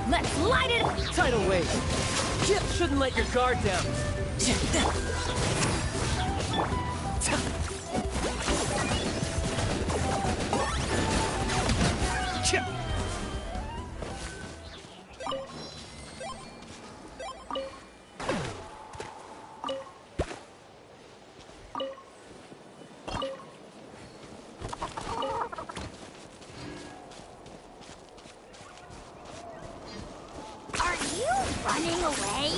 Let's light it up! Tidal wave. Chip shouldn't let your guard down. Chip. Running away?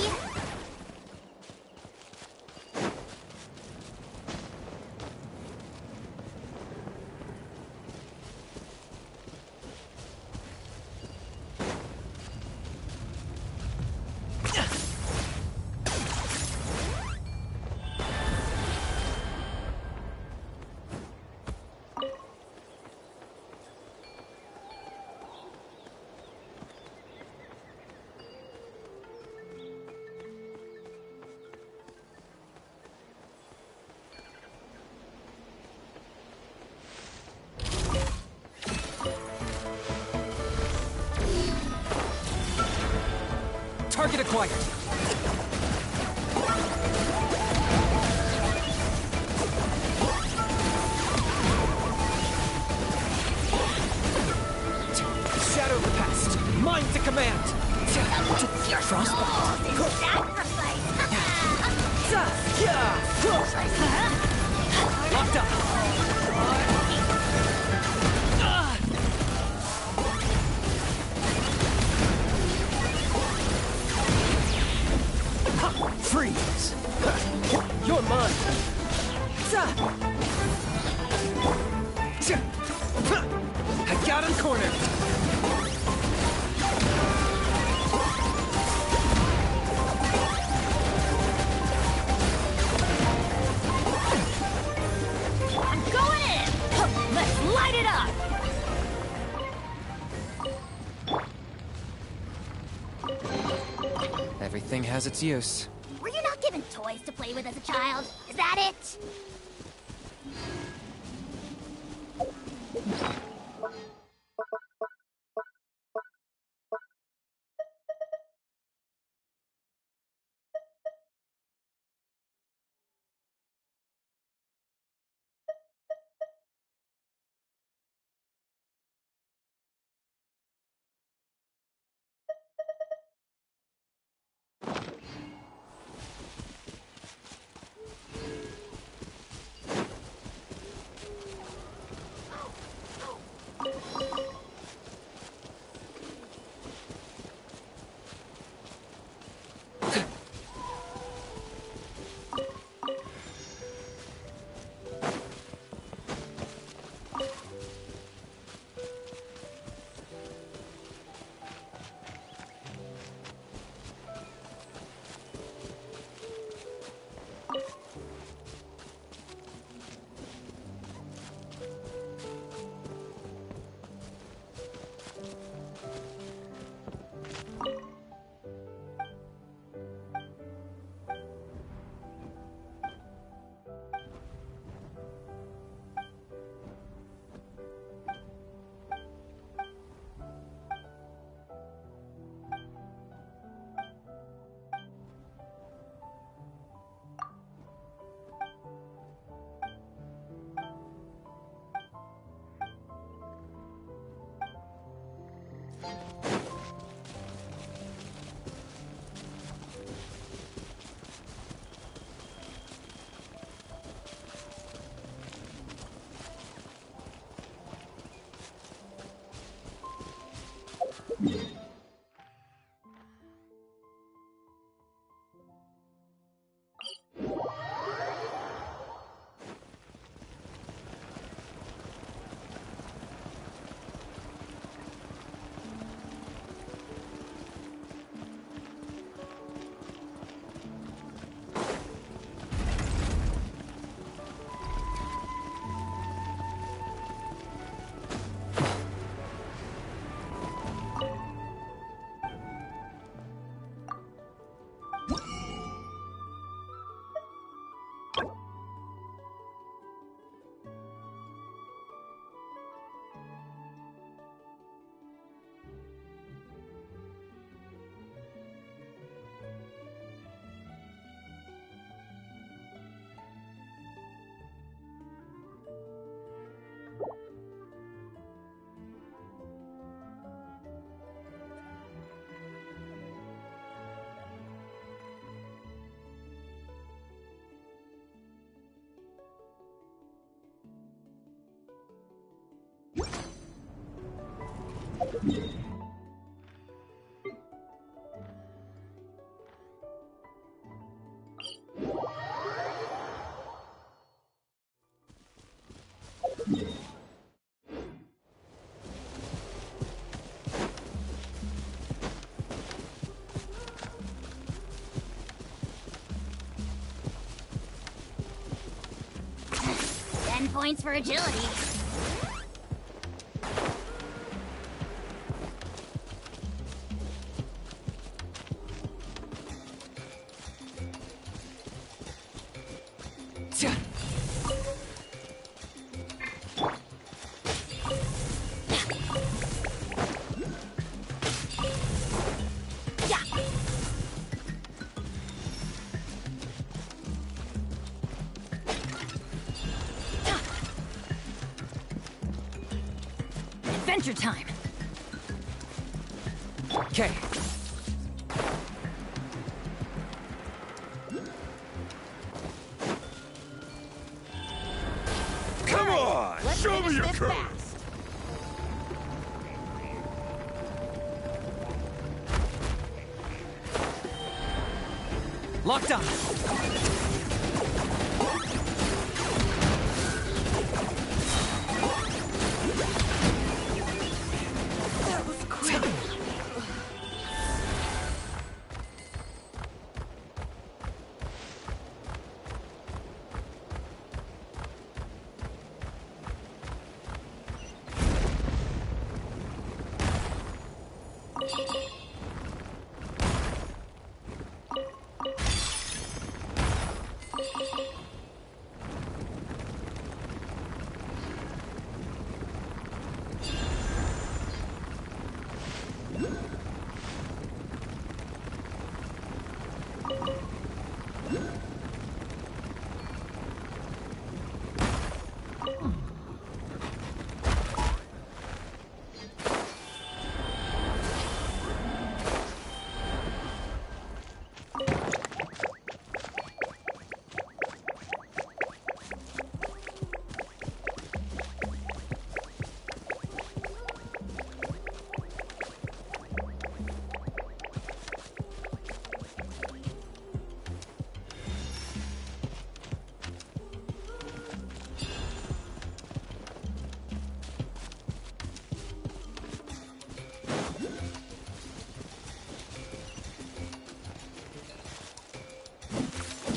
Target acquired. Shadow the past. Mind to command. Your frostbite. Sacrifice. Locked up. Freeze! You're mine! I got him cornered! I'm going in! Let's light it up! Everything has its use. Were you not given toys to play with as a child? Is that it? 10 points for agility. Adventure time. Okay. Come on! Let's Show me finish your this curve! fast. Locked on!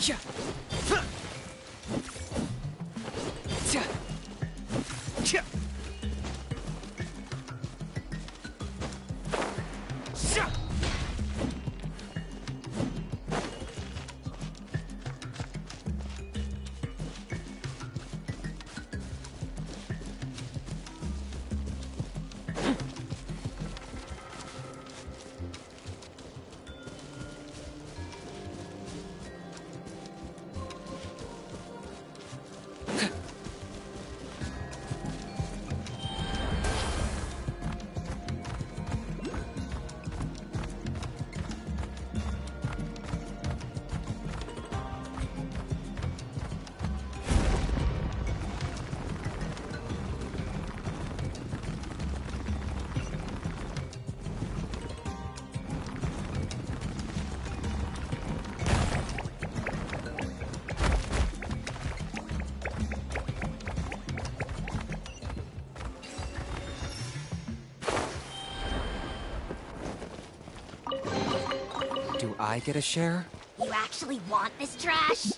Yeah. Huh. Yeah. Yeah. Yeah. Do I get a share? You actually want this trash?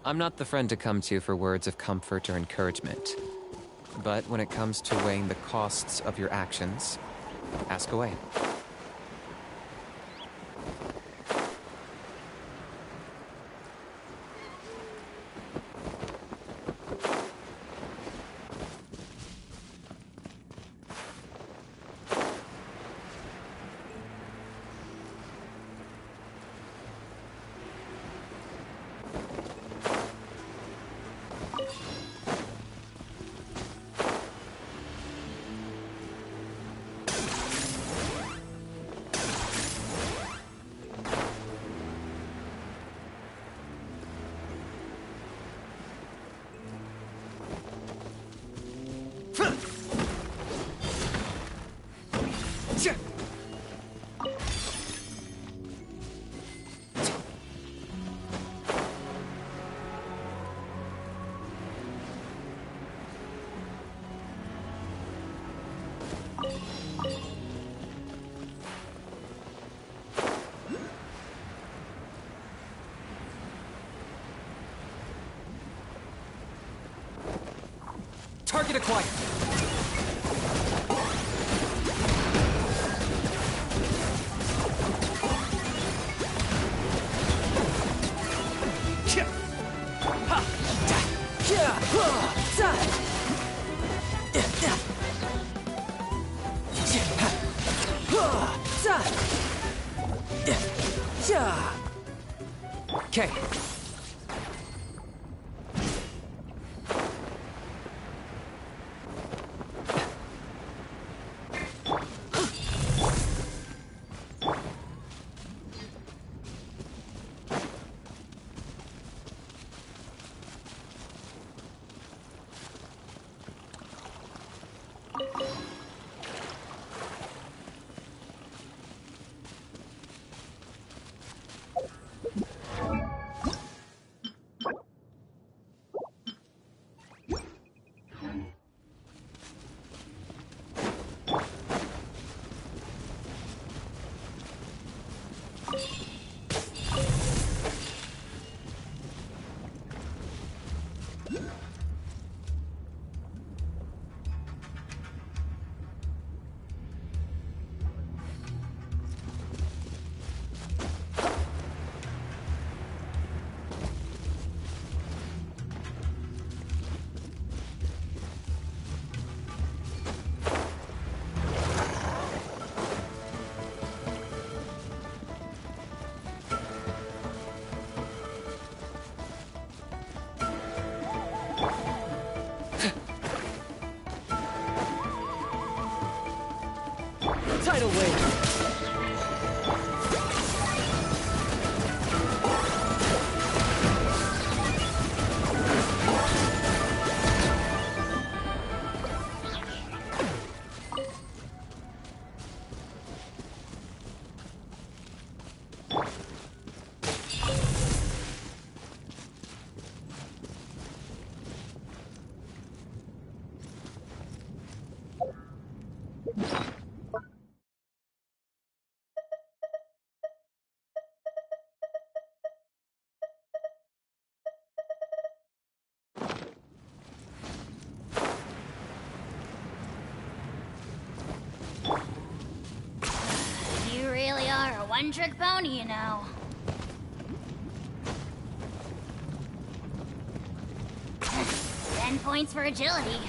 I'm not the friend to come to for words of comfort or encouragement. But when it comes to weighing the costs of your actions, ask away. Target acquired. Okay. Tidal wave. You really are a one-trick pony, you know. 10 points for agility.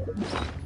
Off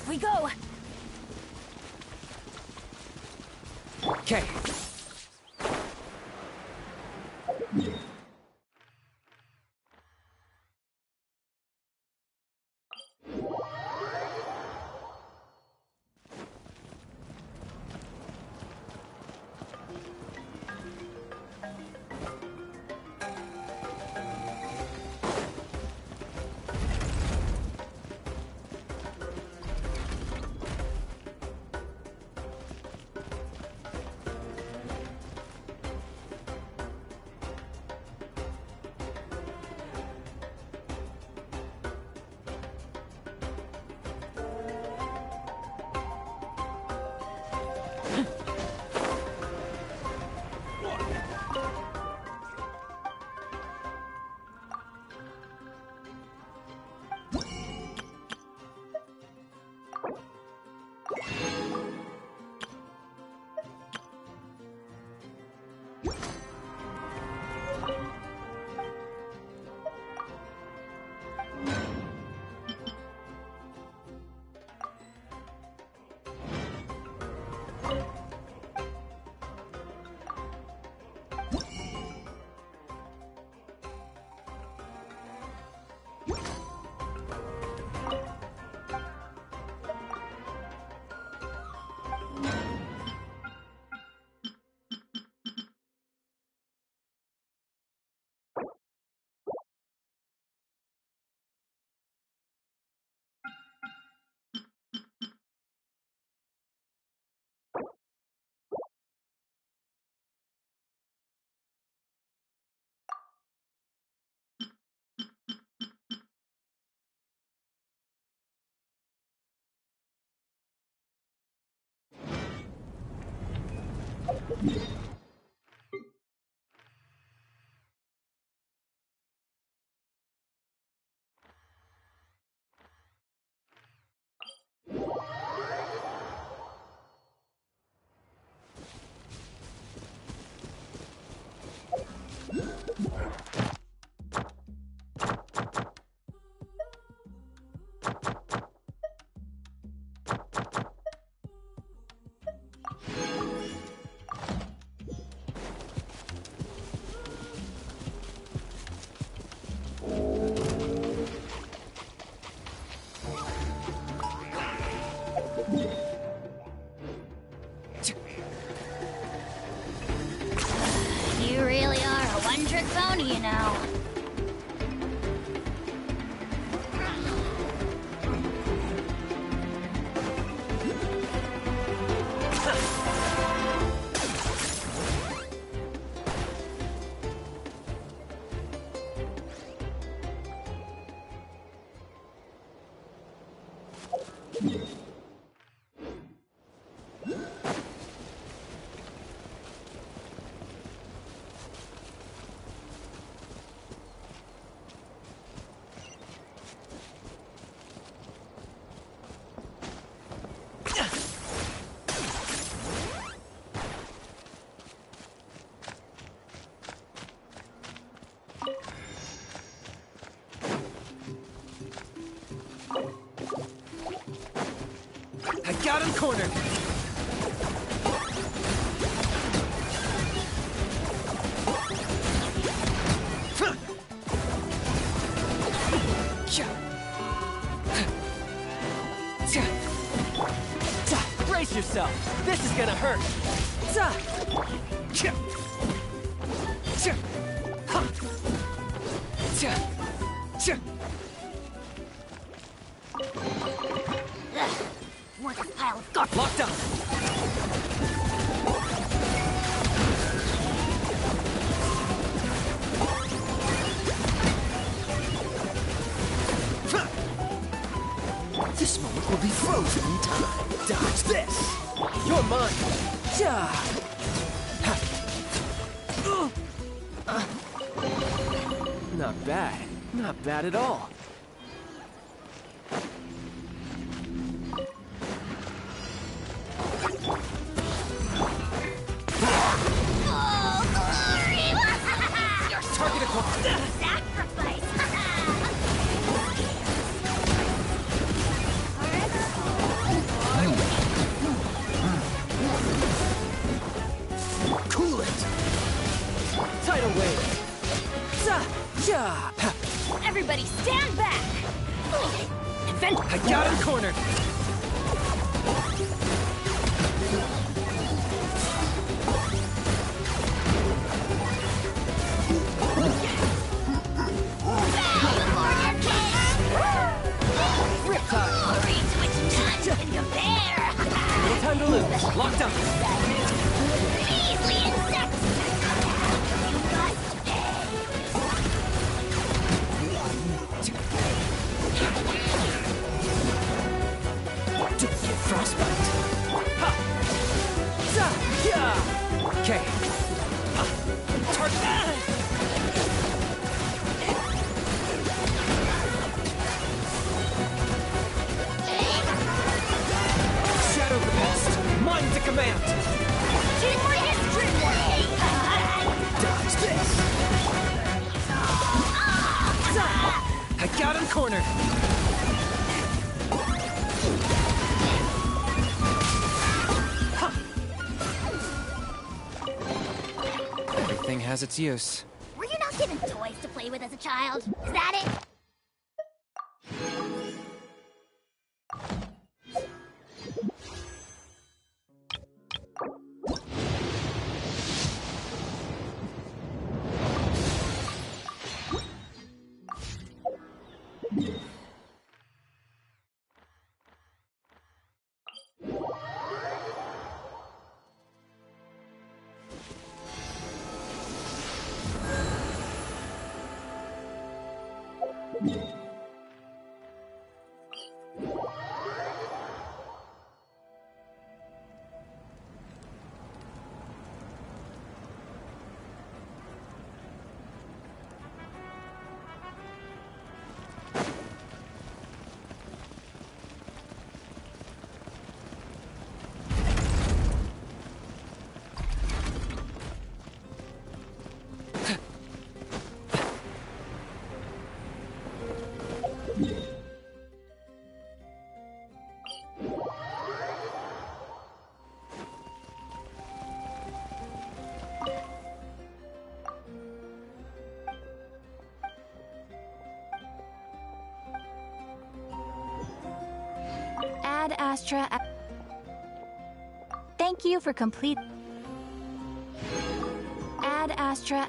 we go! Okay. funny, you know. I got him cornered! Brace yourself! This is gonna hurt! What a pile of garbage. Locked up! This moment will be frozen in time. Dodge this! You're mine! Not bad. Not bad at all. Oh, glory! Target acquired! Sacrifice! Cool it! Tidal wave! Everybody stand back! I got him cornered! Riptide! Switch nuts and go there! No time to lose. Locked up! Measly insects! You must pay! Don't get frostbite! Okay. Target! Shadow the best! Mine to command! For history! Dodge this! I got him cornered! Everything has its use. Were you not given toys to play with as a child? Is that it? Ad Astra. Thank you for complete. Ad Astra.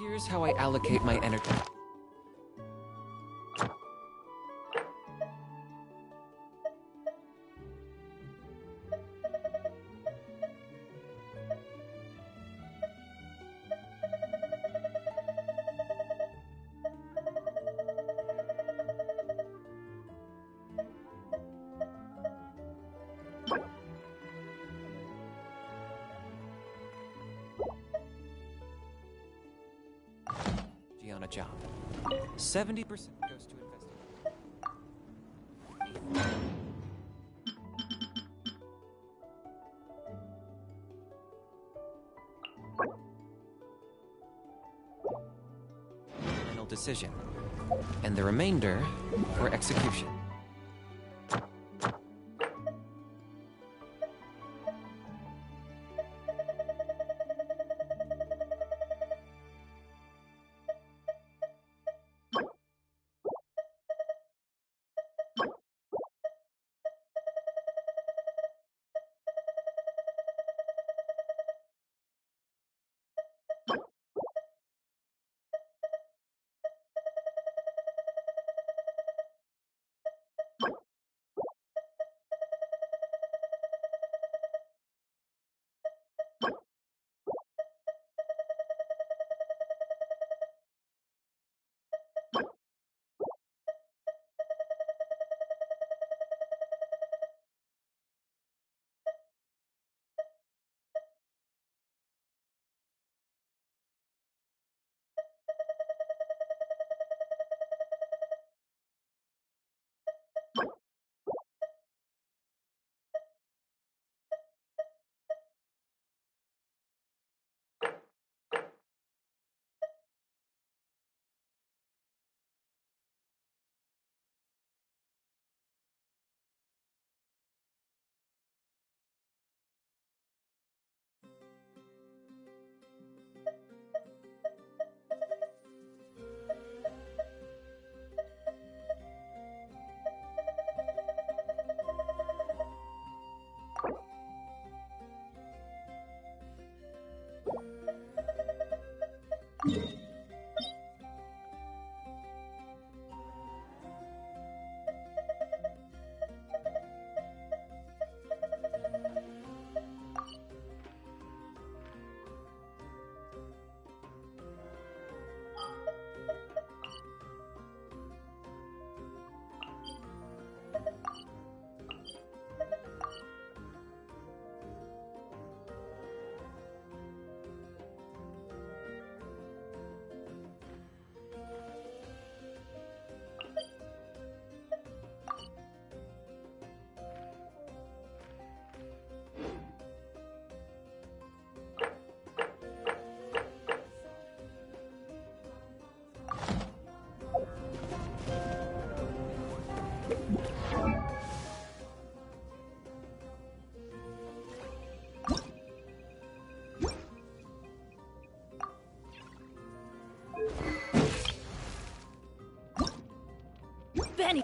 Here's how I allocate my energy. job. 70% goes to investing. Final decision. And the remainder for execution. Benny!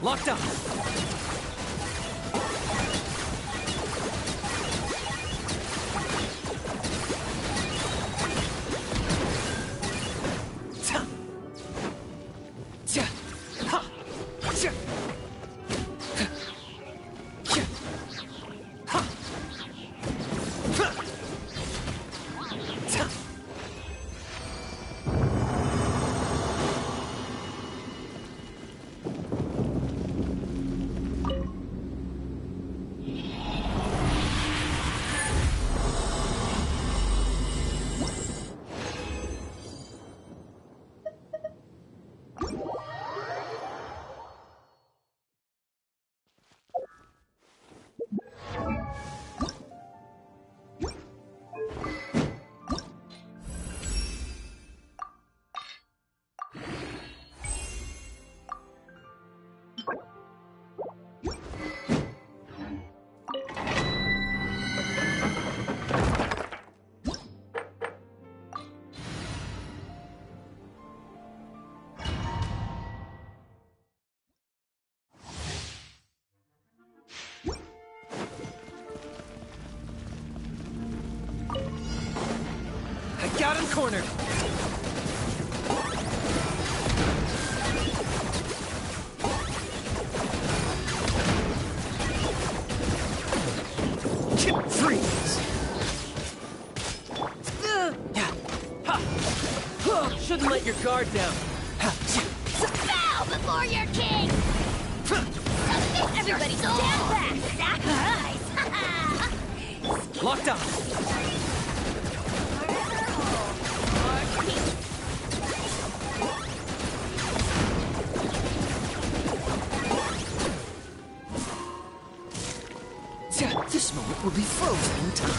Locked up! cornered! Freeze! Shouldn't let your guard down. Bow before your king! Everybody stand back! Nice! Locked on! This moment will be frozen in time.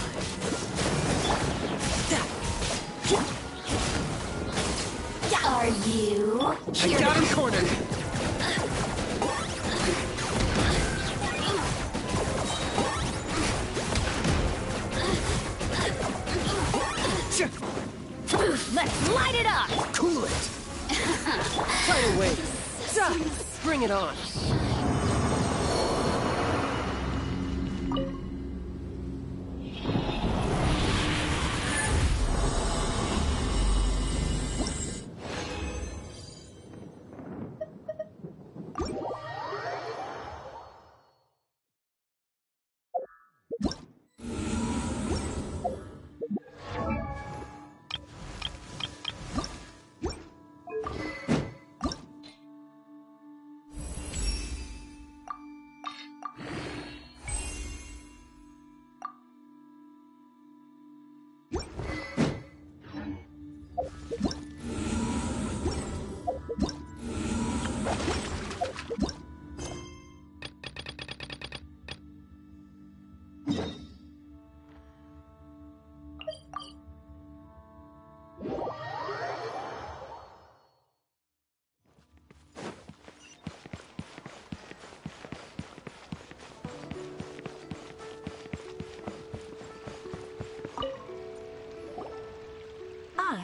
Are you? I got him cornered! Let's light it up! Cool it! Fight away! Bring it on!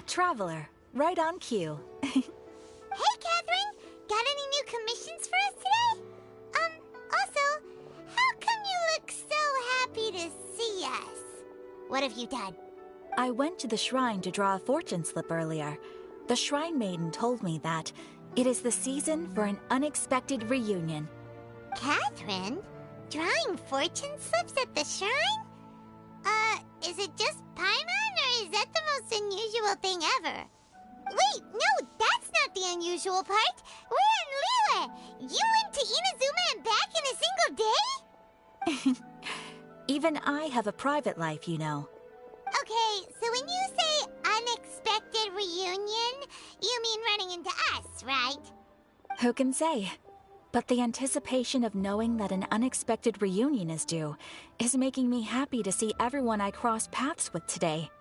Traveler, right on cue. Hey, Catherine! Got any new commissions for us today? Also, how come you look so happy to see us? What have you done? I went to the shrine to draw a fortune slip earlier. The shrine maiden told me that it is the season for an unexpected reunion. Catherine? Drawing fortune slips at the shrine? Is it just Paimon, or is that the most unusual thing ever? Wait, no, that's not the unusual part. We're in Liyue. You went to Inazuma and back in a single day? Even I have a private life, you know. Okay, so when you say unexpected reunion, you mean running into us, right? Who can say? But the anticipation of knowing that an unexpected reunion is due is making me happy to see everyone I crossed paths with today.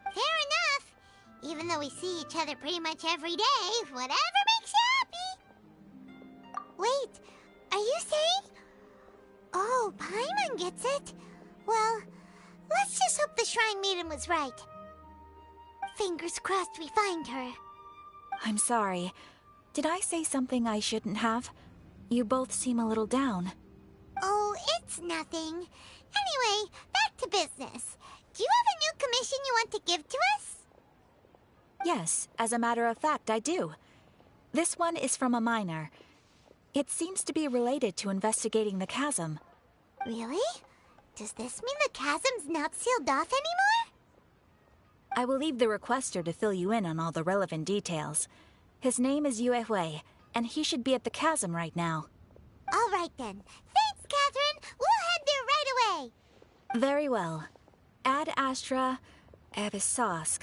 Fair enough. Even though we see each other pretty much every day, whatever makes you happy. Wait, are you saying? Oh, Paimon gets it. Well, let's just hope the Shrine Maiden was right. Fingers crossed we find her. I'm sorry. Did I say something I shouldn't have? You both seem a little down. Oh, it's nothing. Anyway, back to business. Do you have a new commission you want to give to us? Yes, as a matter of fact, I do. This one is from a miner. It seems to be related to investigating the chasm. Really? Does this mean the chasm's not sealed off anymore? I will leave the requester to fill you in on all the relevant details. His name is Yue Hui, and he should be at the chasm right now. All right then. Thanks, Catherine. We'll head there right away. Very well. Ad Astra Abyssosk.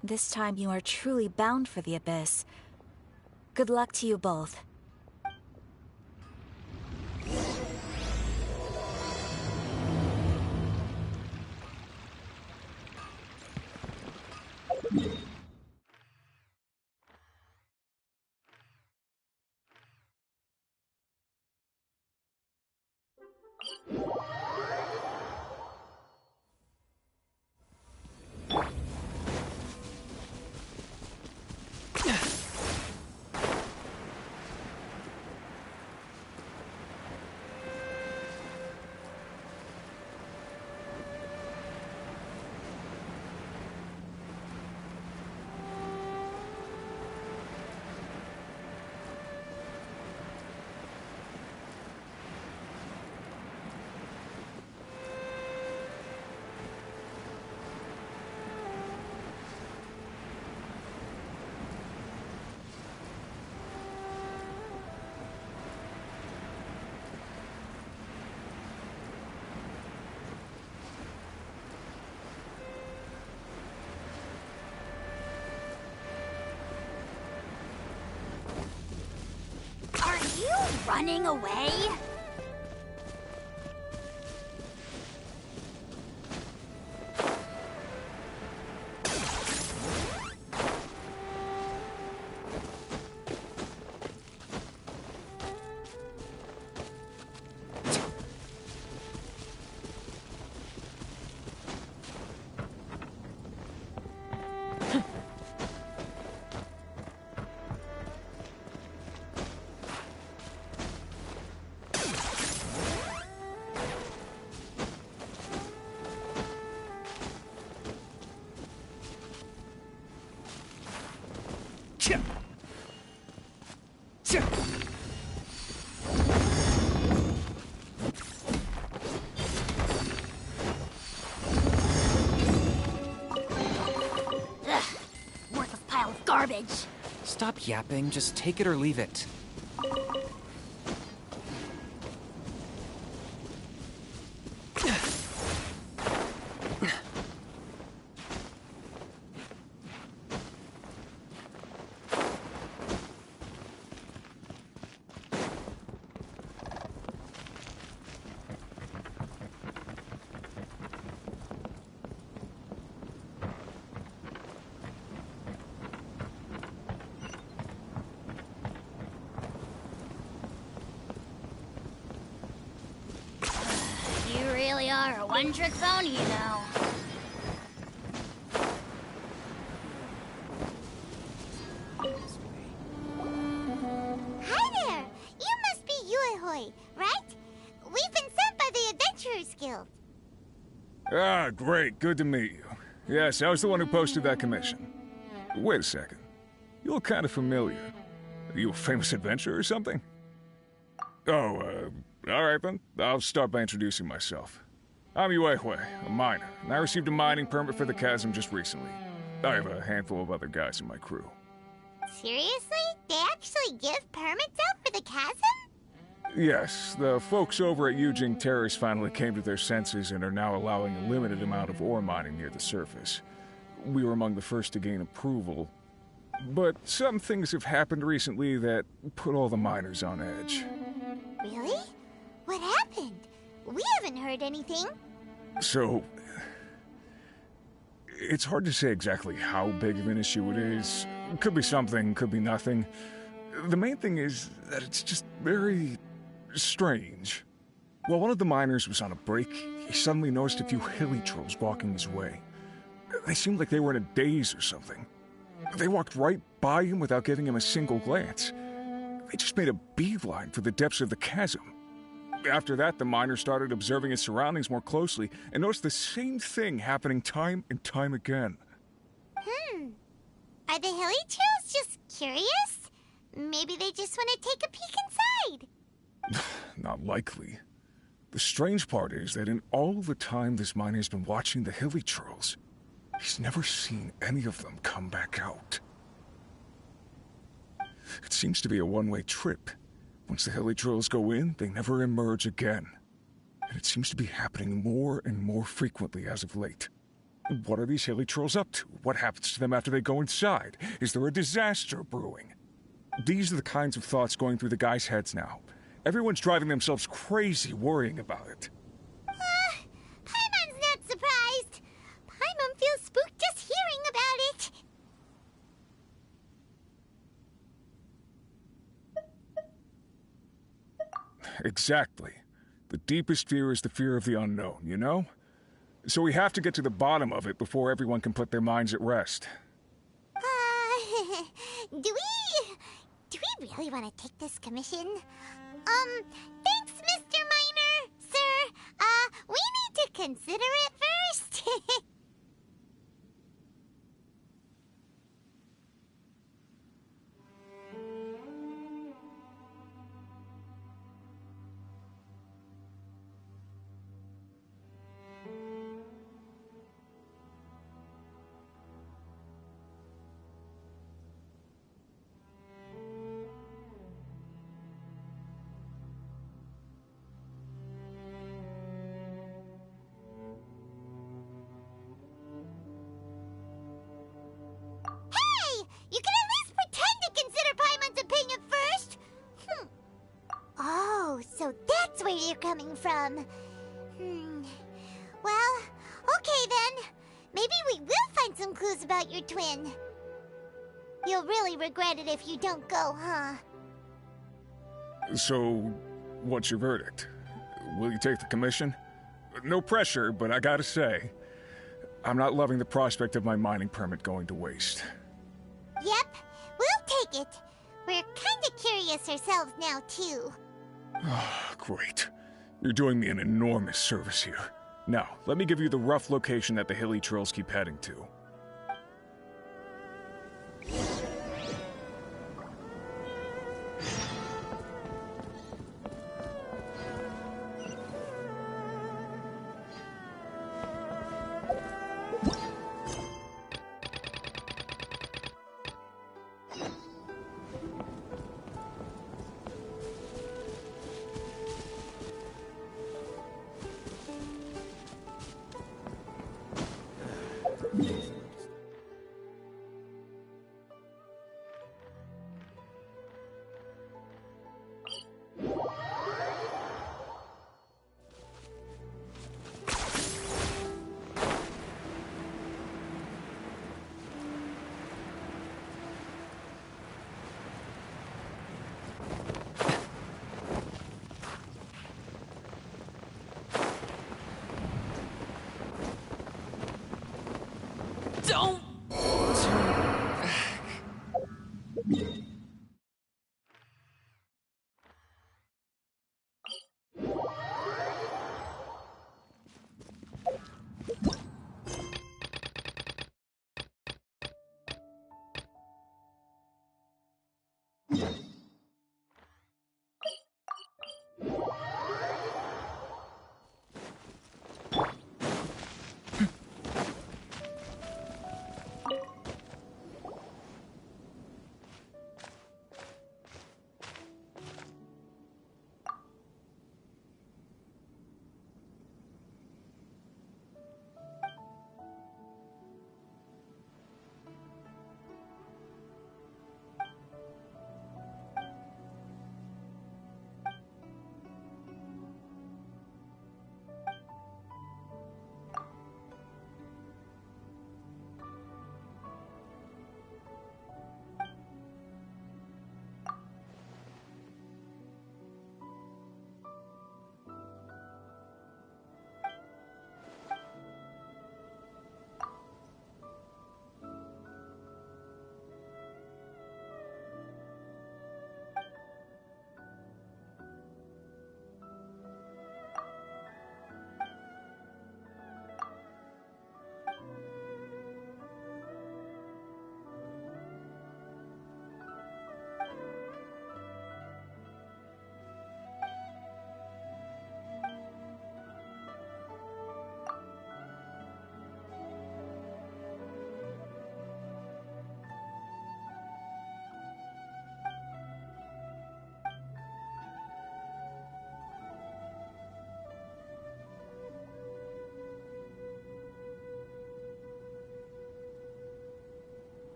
This time you are truly bound for the abyss. Good luck to you both. Are you running away? Ugh, worthless pile of garbage. Stop yapping, just take it or leave it. You really are a one-trick pony, you know. Hi there! You must be Yuehoi, right? We've been sent by the Adventurers Guild. Ah, great. Good to meet you. Yes, I was the one who posted that commission. Wait a second. You look kind of familiar. Are you a famous adventurer or something? Oh, alright then. I'll start by introducing myself. I'm Yuehue, a miner, and I received a mining permit for the chasm just recently. I have a handful of other guys in my crew. Seriously? They actually give permits out for the chasm? Yes, the folks over at Yujing Terrace finally came to their senses and are now allowing a limited amount of ore mining near the surface. We were among the first to gain approval, but some things have happened recently that put all the miners on edge. Really? What happened? We haven't heard anything. So, it's hard to say exactly how big of an issue it is. Could be something, could be nothing. The main thing is that it's just very strange. While one of the miners was on a break, he suddenly noticed a few hilly trolls walking his way. They seemed like they were in a daze or something. They walked right by him without giving him a single glance. They just made a beeline for the depths of the chasm. After that, the miner started observing his surroundings more closely and noticed the same thing happening time and time again. Are the hilly trolls just curious? Maybe they just want to take a peek inside. Not likely. The strange part is that in all the time this miner's been watching the hilly trolls, he's never seen any of them come back out. It seems to be a one-way trip. Once the hilly trolls go in, they never emerge again. And it seems to be happening more and more frequently as of late. What are these hilly trolls up to? What happens to them after they go inside? Is there a disaster brewing? These are the kinds of thoughts going through the guys' heads now. Everyone's driving themselves crazy worrying about it. Paimon's not surprised. Paimon feels spooked just hearing about it. Exactly. The deepest fear is the fear of the unknown, you know? So we have to get to the bottom of it before everyone can put their minds at rest. Do we really want to take this commission? Thanks, Mr. Miner, sir. We need to consider it first. you're coming from. Well, okay then. Maybe we will find some clues about your twin. You'll really regret it if you don't go, huh? So, what's your verdict? Will you take the commission? No pressure, but I gotta say, I'm not loving the prospect of my mining permit going to waste. Yep, we'll take it. We're kinda curious ourselves now, too. Great. You're doing me an enormous service here. Now, let me give you the rough location that the hilly trails keep heading to.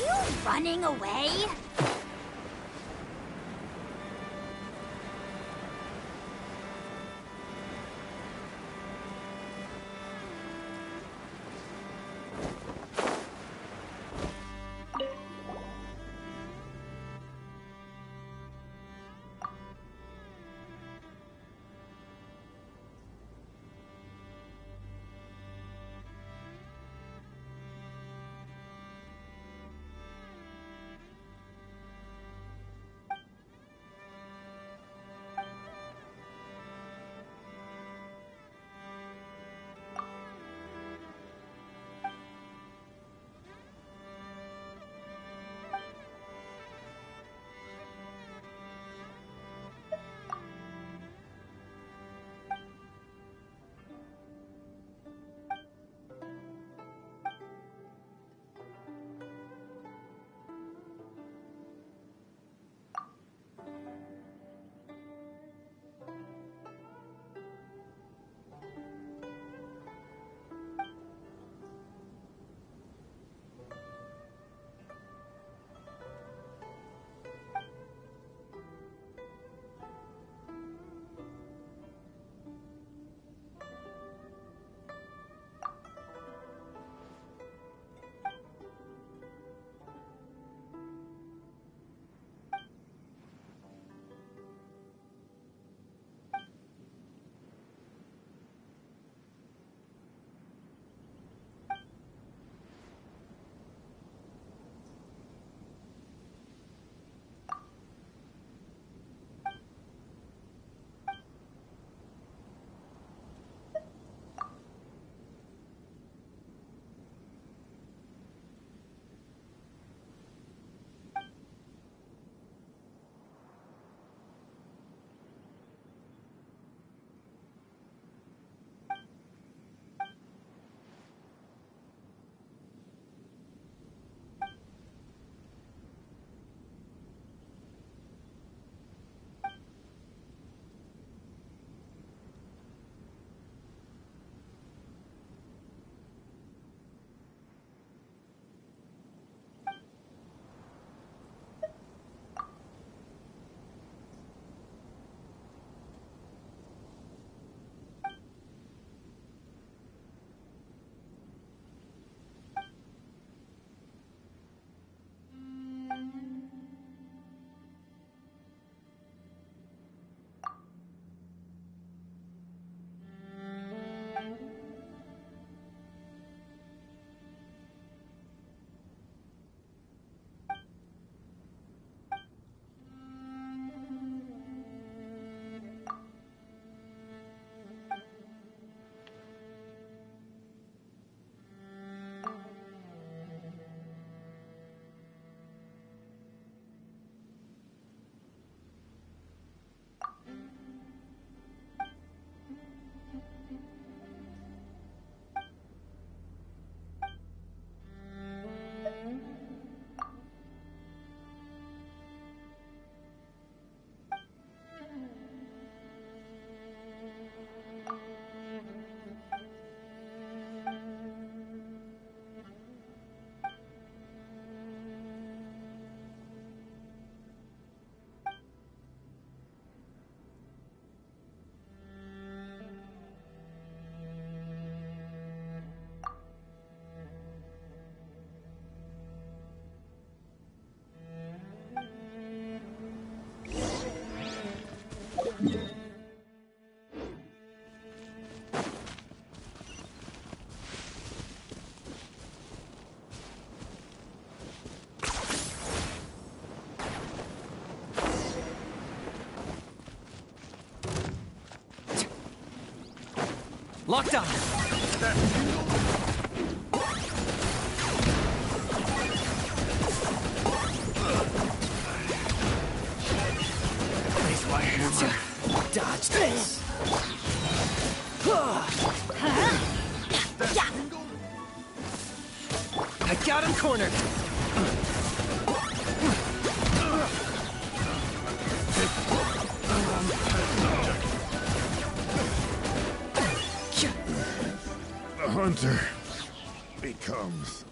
you running away? Locked on! Place my hammer. Dodge this. I got him cornered! The hunter becomes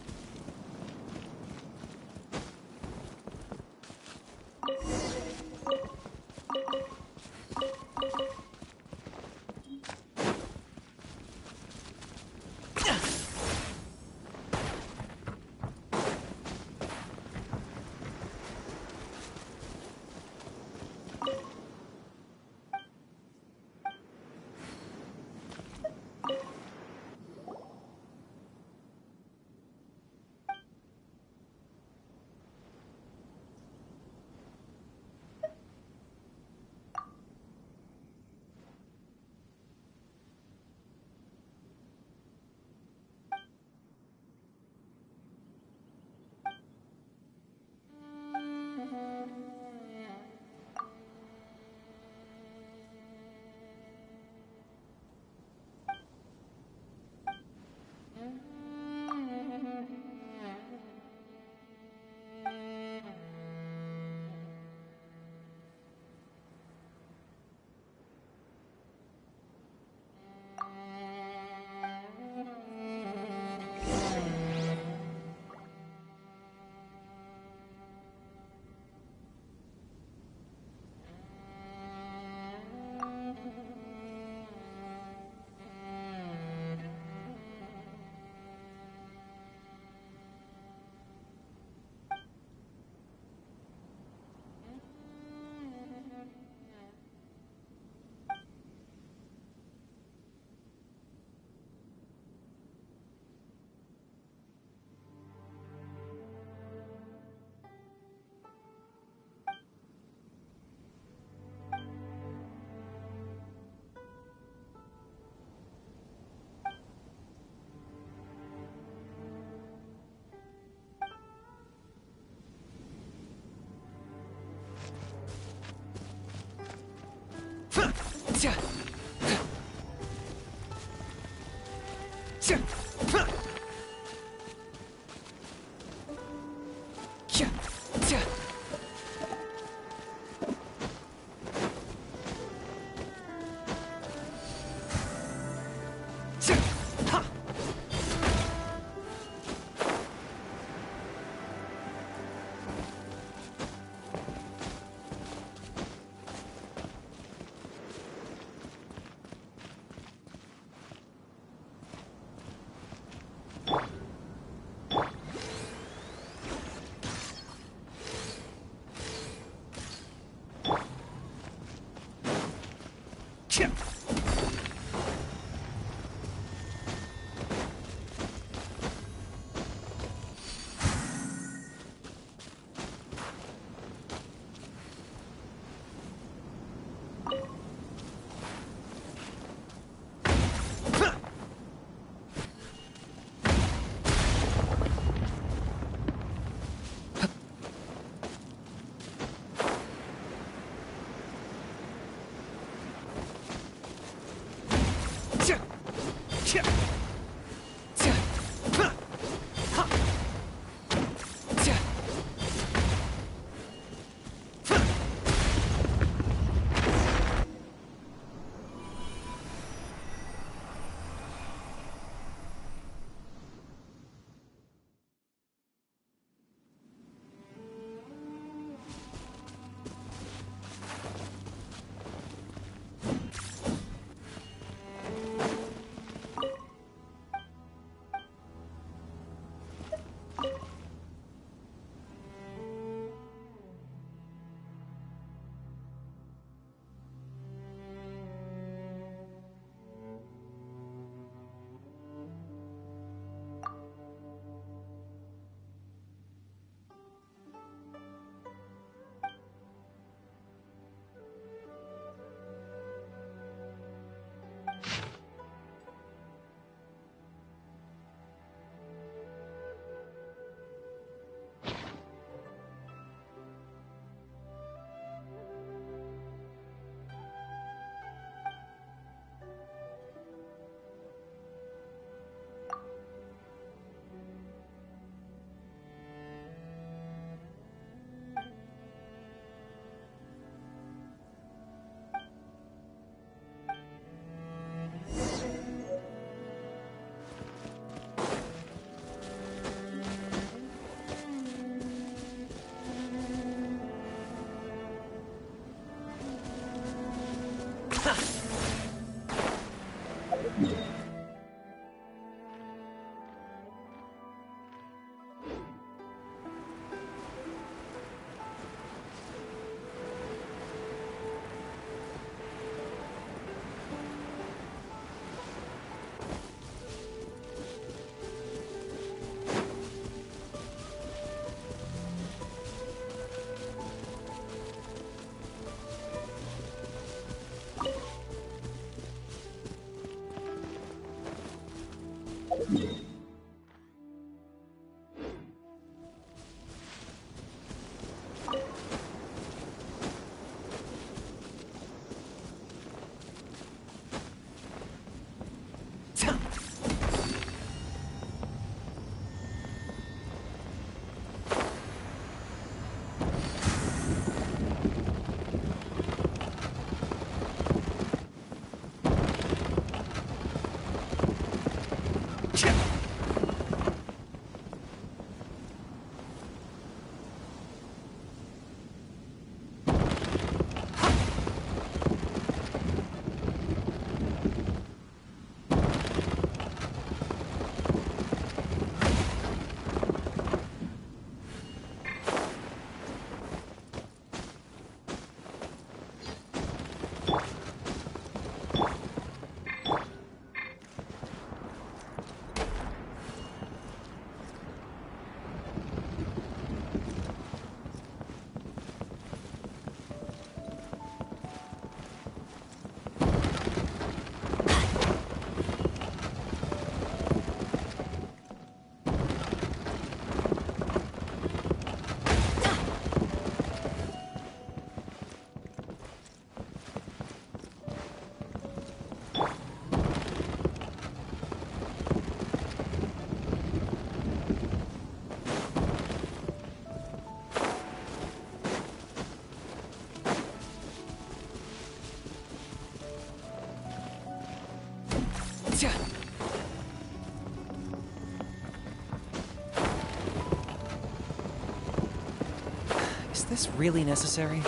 Is this really necessary?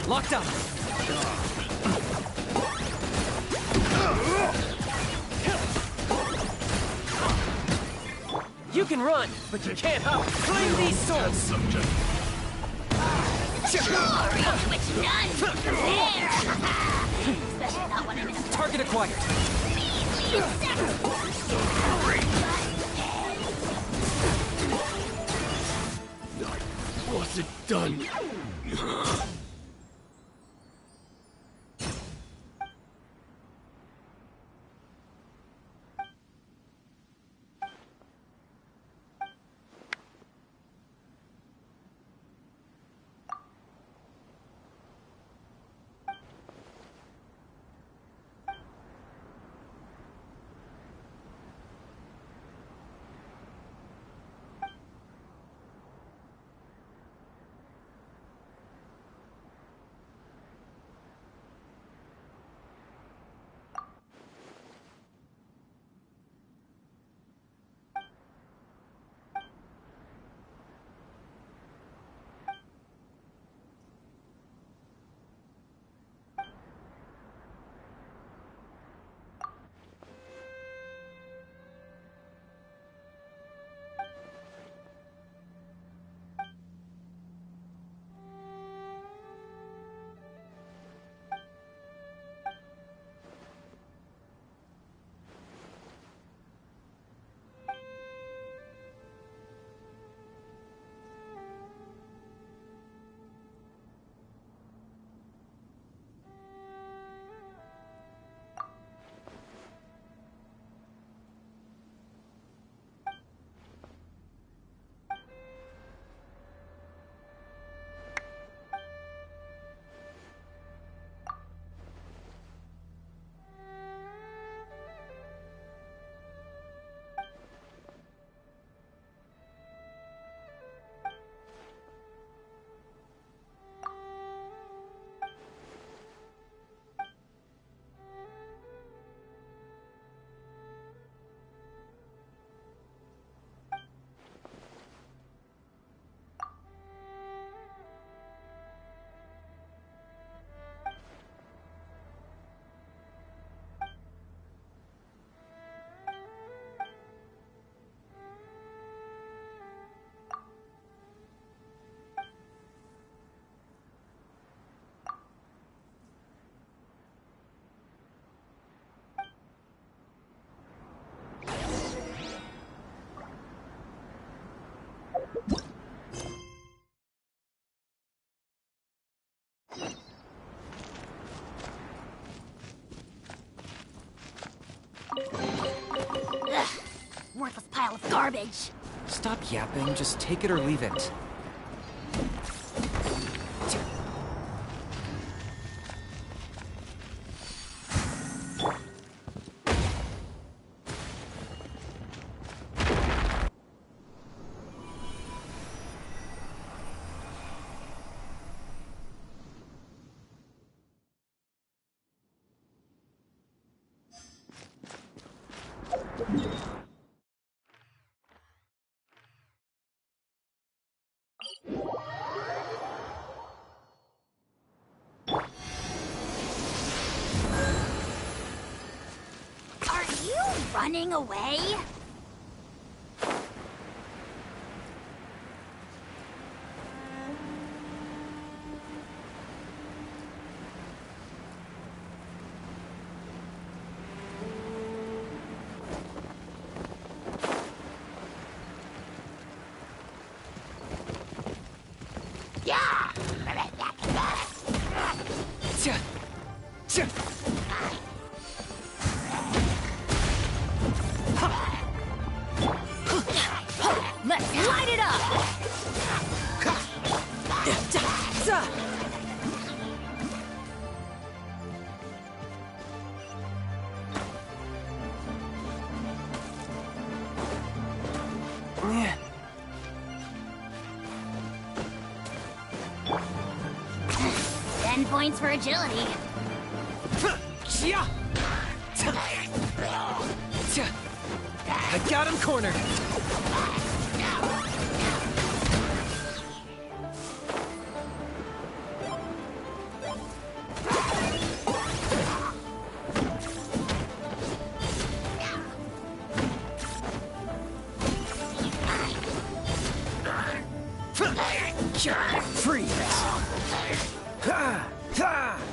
Locked on! You can run, but you can't hop. Claim these swords! Target acquired. What's it done? Ugh, worthless pile of garbage. Stop yapping, just take it or leave it. running away? Let's light it up! Yeah. 10 points for agility. I got him cornered. Freeze! Ha! Ha!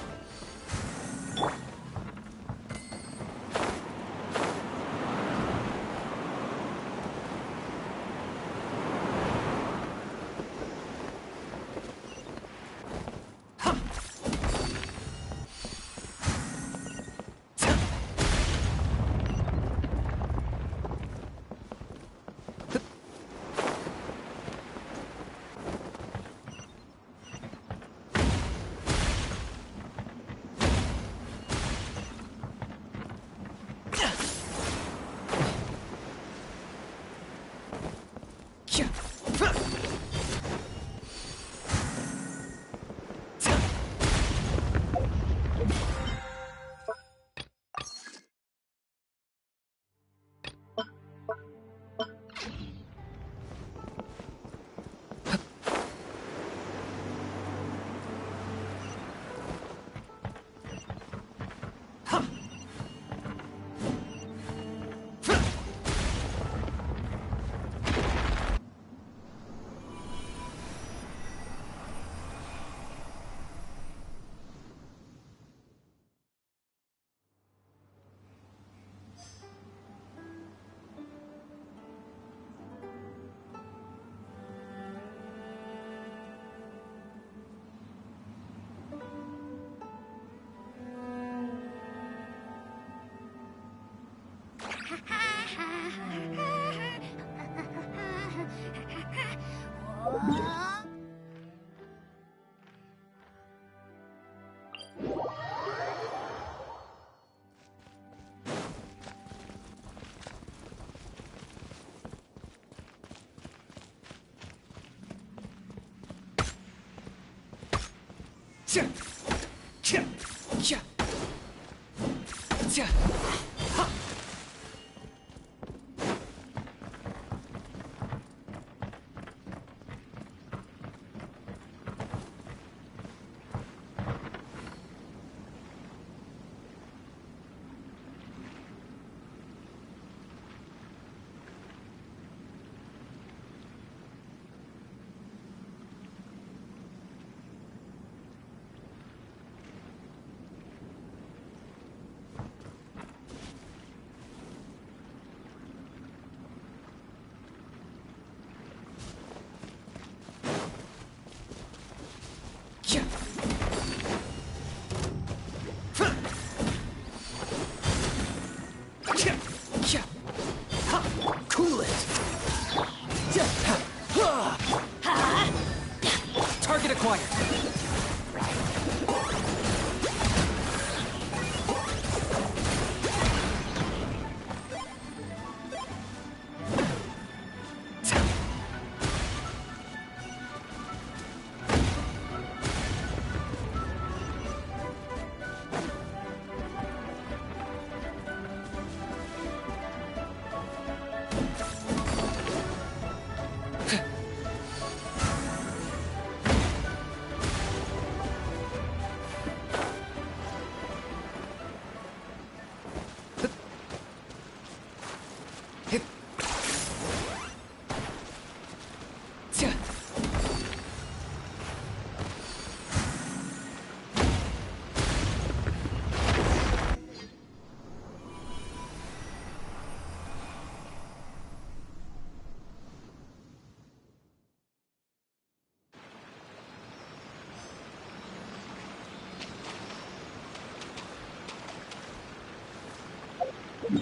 Are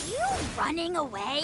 you running away?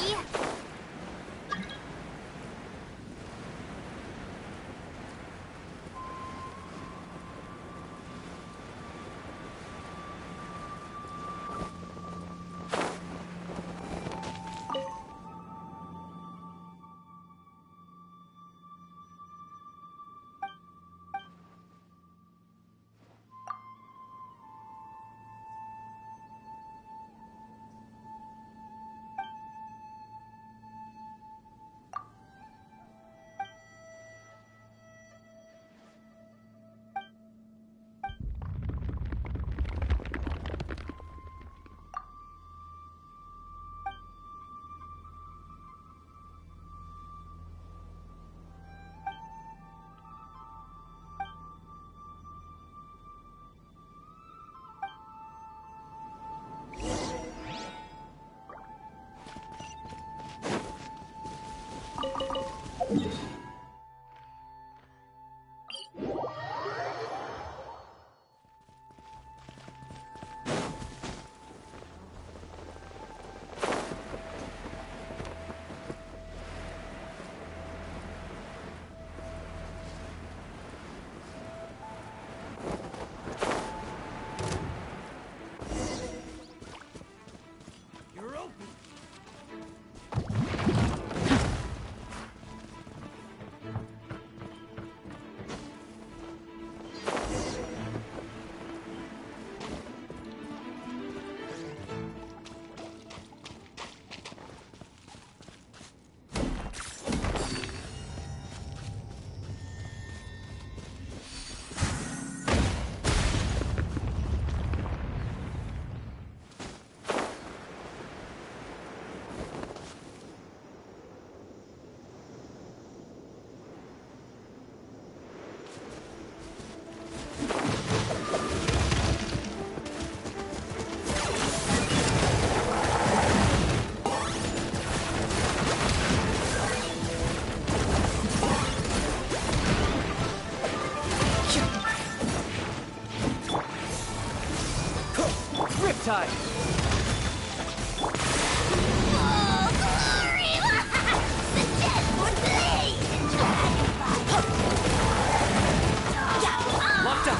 Riptide! Oh, glory! The dead would bleed! Locked up!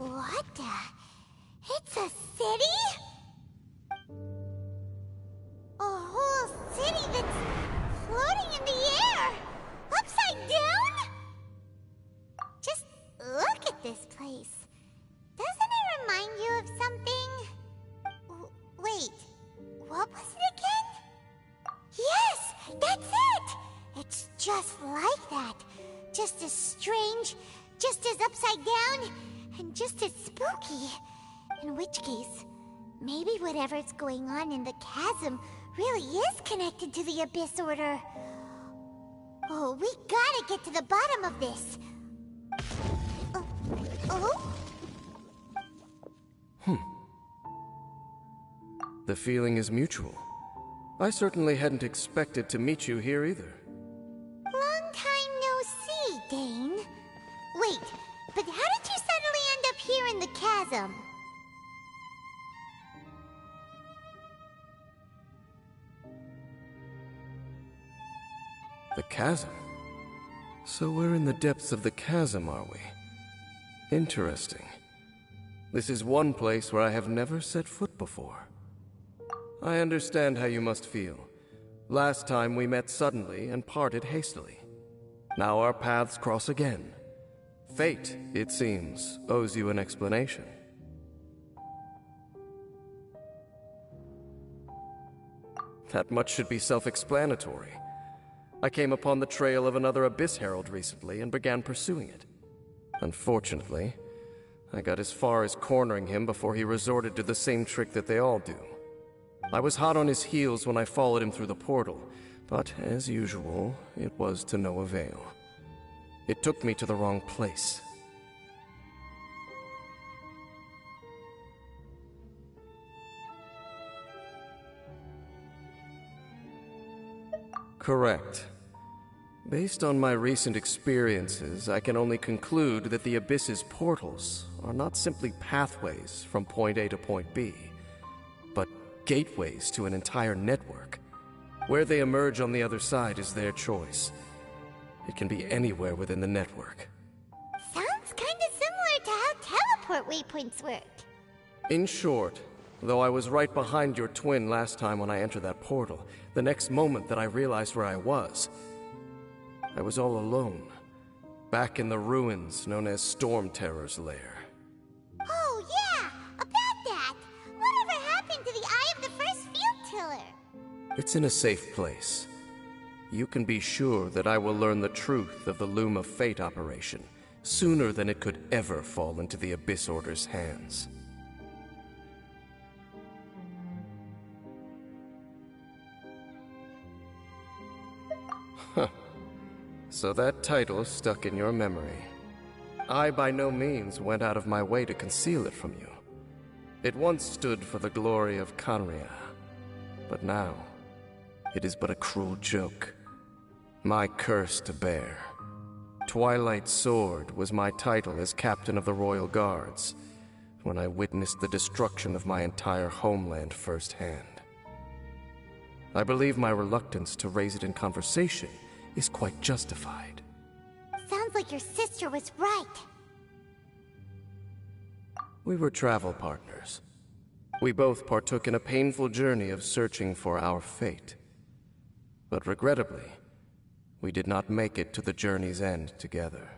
What the? It's a city? A whole city that's floating in the air! Upside down? Just look at this place. Doesn't it remind you of something? Wait, what was it again? Yes, that's it! It's just like that. Just as strange, just as upside down, and just as spooky. In which case, maybe whatever's going on in the chasm really is connected to the Abyss Order. Oh, we gotta get to the bottom of this. Oh? The feeling is mutual. I certainly hadn't expected to meet you here either. Long time no see, Dane. Wait, but how did you suddenly end up here in the chasm? The chasm? So we're in the depths of the chasm, are we? Interesting. This is one place where I have never set foot before. I understand how you must feel. Last time we met suddenly and parted hastily. Now our paths cross again. Fate, it seems, owes you an explanation. That much should be self-explanatory. I came upon the trail of another Abyss Herald recently and began pursuing it. Unfortunately, I got as far as cornering him before he resorted to the same trick that they all do. I was hot on his heels when I followed him through the portal, but as usual, it was to no avail. It took me to the wrong place. Correct. Based on my recent experiences, I can only conclude that the Abyss's portals are not simply pathways from point A to point B, but gateways to an entire network. Where they emerge on the other side is their choice. It can be anywhere within the network. Sounds kinda similar to how teleport waypoints work. In short, though I was right behind your twin last time when I entered that portal, the next moment that I realized where I was all alone, back in the ruins known as Storm Terror's lair. Oh yeah, about that! Whatever happened to the Eye of the First Field Tiller? It's in a safe place. You can be sure that I will learn the truth of the Loom of Fate operation sooner than it could ever fall into the Abyss Order's hands. Huh. So that title stuck in your memory. I by no means went out of my way to conceal it from you. It once stood for the glory of Kanria, but now it is but a cruel joke. My curse to bear. Twilight Sword was my title as captain of the Royal Guards when I witnessed the destruction of my entire homeland firsthand. I believe my reluctance to raise it in conversation is quite justified. Sounds like your sister was right. We were travel partners. We both partook in a painful journey of searching for our fate. But regrettably, we did not make it to the journey's end together.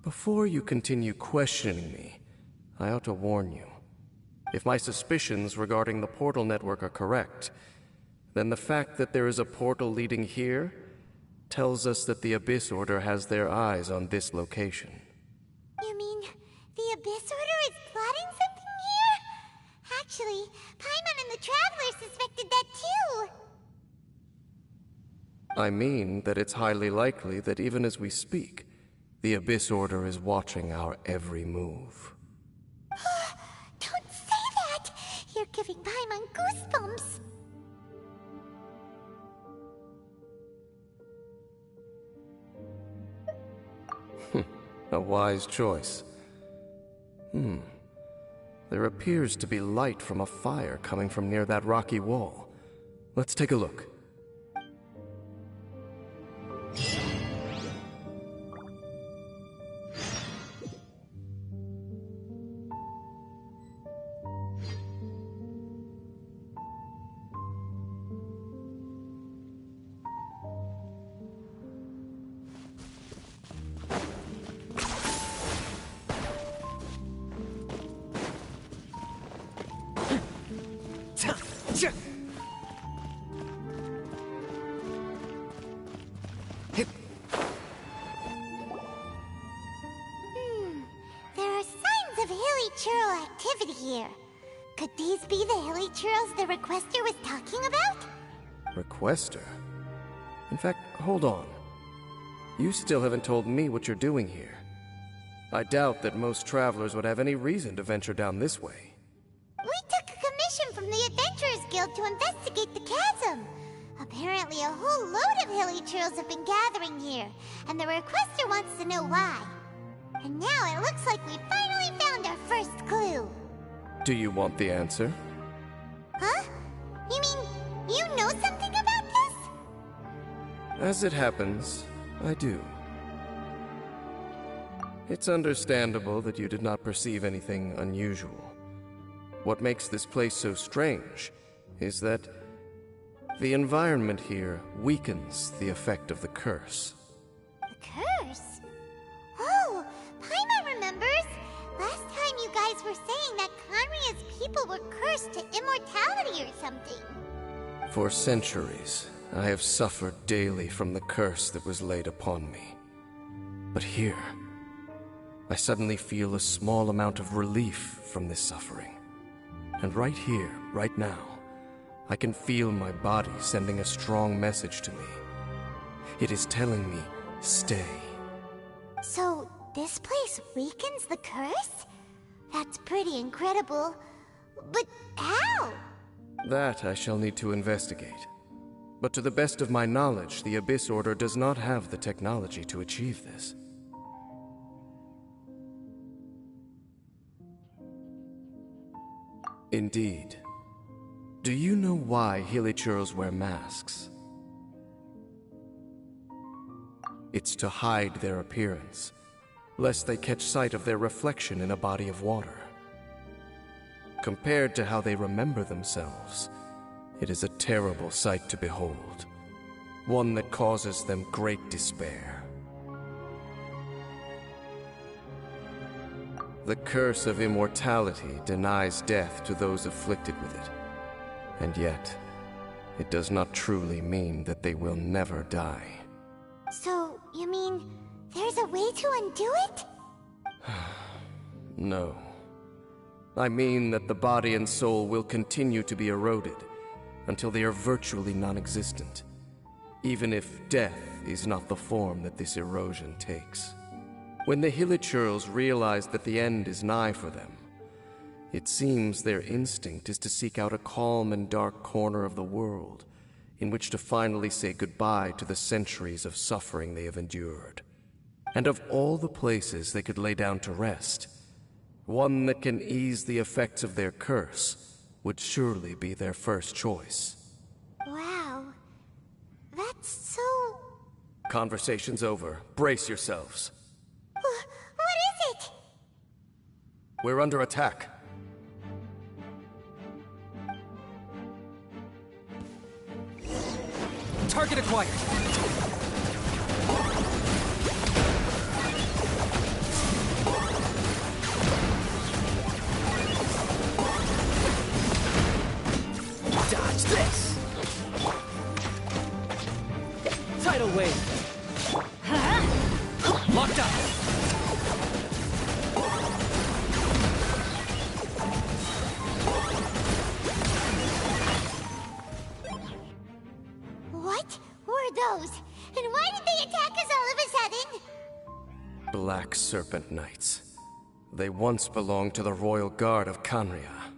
Before you continue questioning me, I ought to warn you. If my suspicions regarding the portal network are correct, then the fact that there is a portal leading here tells us that the Abyss Order has their eyes on this location. You mean the Abyss Order is plotting something here? Actually, Paimon and the Traveler suspected that too. I mean that it's highly likely that even as we speak, the Abyss Order is watching our every move. Don't say that! You're giving Paimon goosebumps. A wise choice. There appears to be light from a fire coming from near that rocky wall. Let's take a look. churl activity here. Could these be the hilly churls the requester was talking about? Requester? In fact, hold on. You still haven't told me what you're doing here. I doubt that most travelers would have any reason to venture down this way. We took a commission from the Adventurers Guild to investigate the chasm. Apparently a whole load of hilly churls have been gathering here, and the requester wants to know why. And now it looks like we finally found our first clue. Do you want the answer? Huh? You mean, you know something about this? As it happens, I do. It's understandable that you did not perceive anything unusual. What makes this place so strange is that the environment here weakens the effect of the curse. The curse? Oh, Paimon remembers! Last time you guys were saying that Conria's people were cursed to immortality or something. For centuries, I have suffered daily from the curse that was laid upon me. But here, I suddenly feel a small amount of relief from this suffering. And right here, right now, I can feel my body sending a strong message to me. It is telling me, stay. So, this place weakens the curse? That's pretty incredible. But how? That I shall need to investigate. But to the best of my knowledge, the Abyss Order does not have the technology to achieve this. Indeed. Do you know why Hilichurls wear masks? It's to hide their appearance, lest they catch sight of their reflection in a body of water. Compared to how they remember themselves, it is a terrible sight to behold, one that causes them great despair. The curse of immortality denies death to those afflicted with it. And yet, it does not truly mean that they will never die. So, you mean, there's a way to undo it? No. I mean that the body and soul will continue to be eroded until they are virtually non-existent, even if death is not the form that this erosion takes. When the Hilichurls realize that the end is nigh for them, it seems their instinct is to seek out a calm and dark corner of the world in which to finally say goodbye to the centuries of suffering they have endured. And of all the places they could lay down to rest, one that can ease the effects of their curse would surely be their first choice. Wow. That's so... Conversation's over. Brace yourselves. What is it? We're under attack. Target acquired. Dodge this! Tidal wave. Locked up. What were those? And why did they attack us all of a sudden? Black Serpent Knights. They once belonged to the Royal Guard of Canria.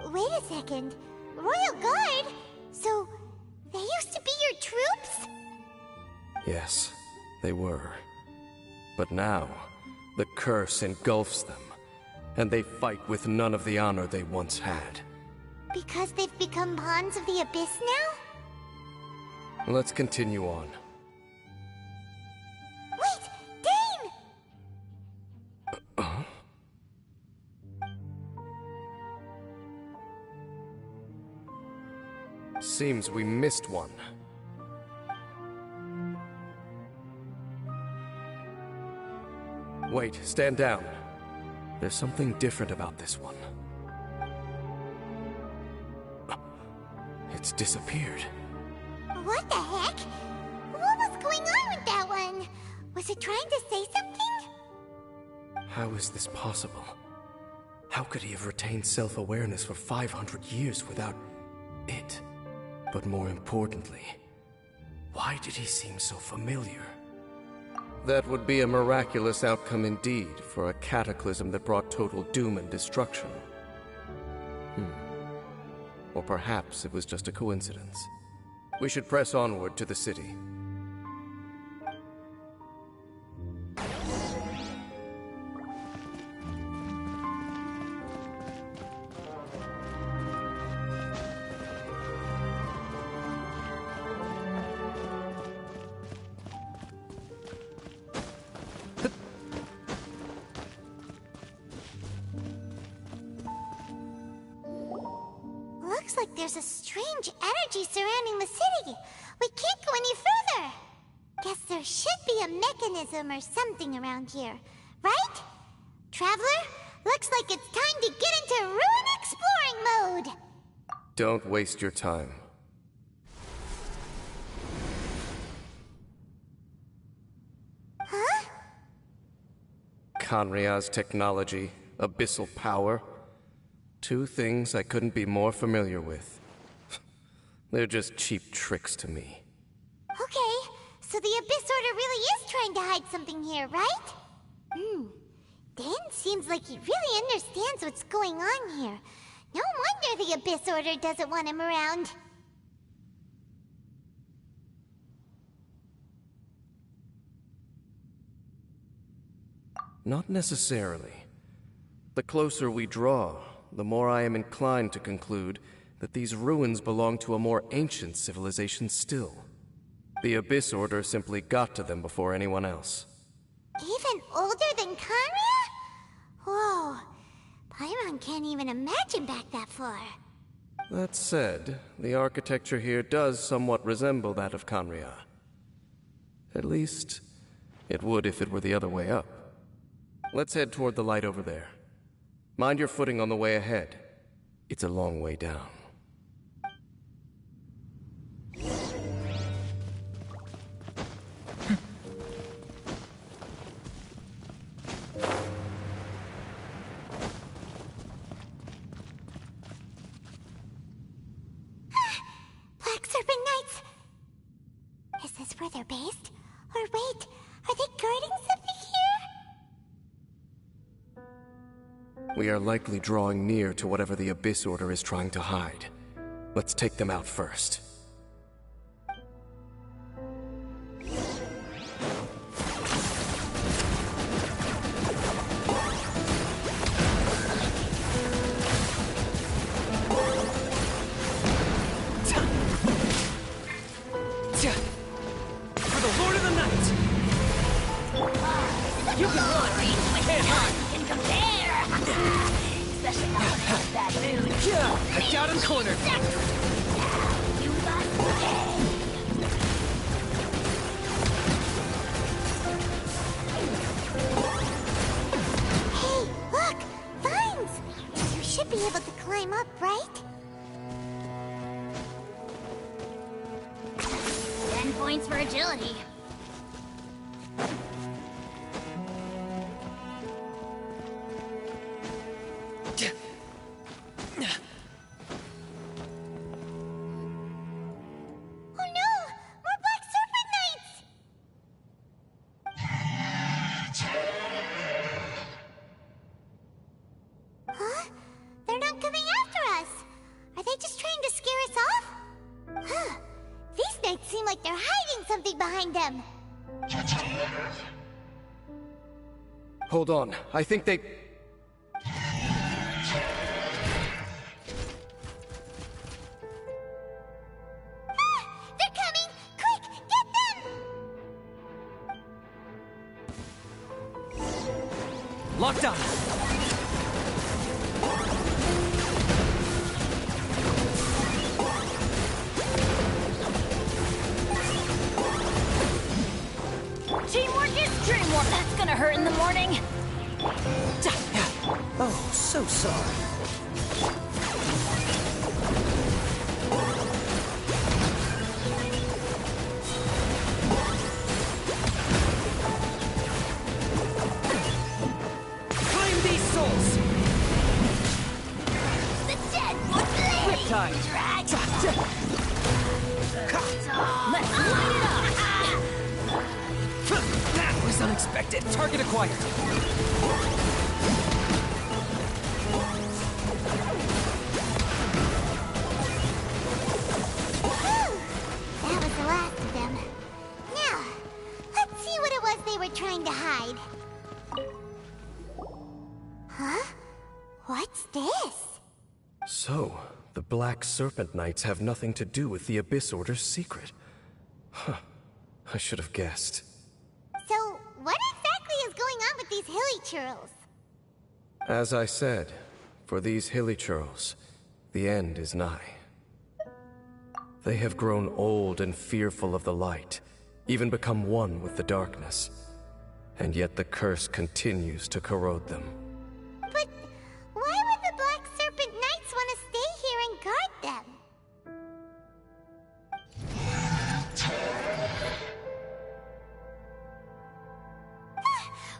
Wait a second. Royal Guard? So, they used to be your troops? Yes, they were. But now, the curse engulfs them, and they fight with none of the honor they once had. Because they've become pawns of the Abyss now? Let's continue on. Wait! Dane! Seems we missed one. Wait, stand down. There's something different about this one. It's disappeared. What the heck? What was going on with that one? Was it trying to say something? How is this possible? How could he have retained self-awareness for 500 years without it? But more importantly, why did he seem so familiar? That would be a miraculous outcome indeed for a cataclysm that brought total doom and destruction. Or perhaps it was just a coincidence. We should press onward to the city. Looks like there's a strange energy surrounding the city. We can't go any further. Guess there should be a mechanism or something around here, right? Traveler, looks like it's time to get into ruin exploring mode. Don't waste your time. Huh? Kanria's technology, abyssal power. Two things I couldn't be more familiar with. They're just cheap tricks to me. Okay, so the Abyss Order really is trying to hide something here, right? Dan seems like he really understands what's going on here. No wonder the Abyss Order doesn't want him around. Not necessarily. The closer we draw, the more I am inclined to conclude that these ruins belong to a more ancient civilization still. The Abyss Order simply got to them before anyone else. Even older than Kanria? Whoa, Paimon can't even imagine back that far. That said, the architecture here does somewhat resemble that of Kanria. At least, it would if it were the other way up. Let's head toward the light over there. Mind your footing on the way ahead. It's a long way down. Black Serpent Knights! Is this where they're based? Or wait, are they guarding something here? We are likely drawing near to whatever the Abyss Order is trying to hide. Let's take them out first. For the Lord of the Night! You can run! Can't hide! Can compare! Especially now when I'm in a bad mood. Yeah! I got him cornered! You must pay! Hey, look! Vines! You should be able to climb up, right? 10 points for agility. Oh no! More Black Serpent Knights! Huh? They're not coming after us! Are they just trying to scare us off? Huh. These knights seem like they're hiding something behind them. Hold on, I think they... Ah! They're coming! Quick, get them! Locked on! Teamwork is dreamwork. That's gonna hurt in the morning. Oh, so sorry. Claim these souls! time! Let's light it up! That was unexpected! Target acquired! That was the last of them. Now, let's see what it was they were trying to hide. Huh? What's this? So, the Black Serpent Knights have nothing to do with the Abyss Order's secret. Huh. I should have guessed. So, what exactly is going on with these hilly churls? As I said, for these hilly churls, the end is nigh. They have grown old and fearful of the light, even become one with the darkness. And yet the curse continues to corrode them. But why would the Black Serpent Knights want to stay here and guard them?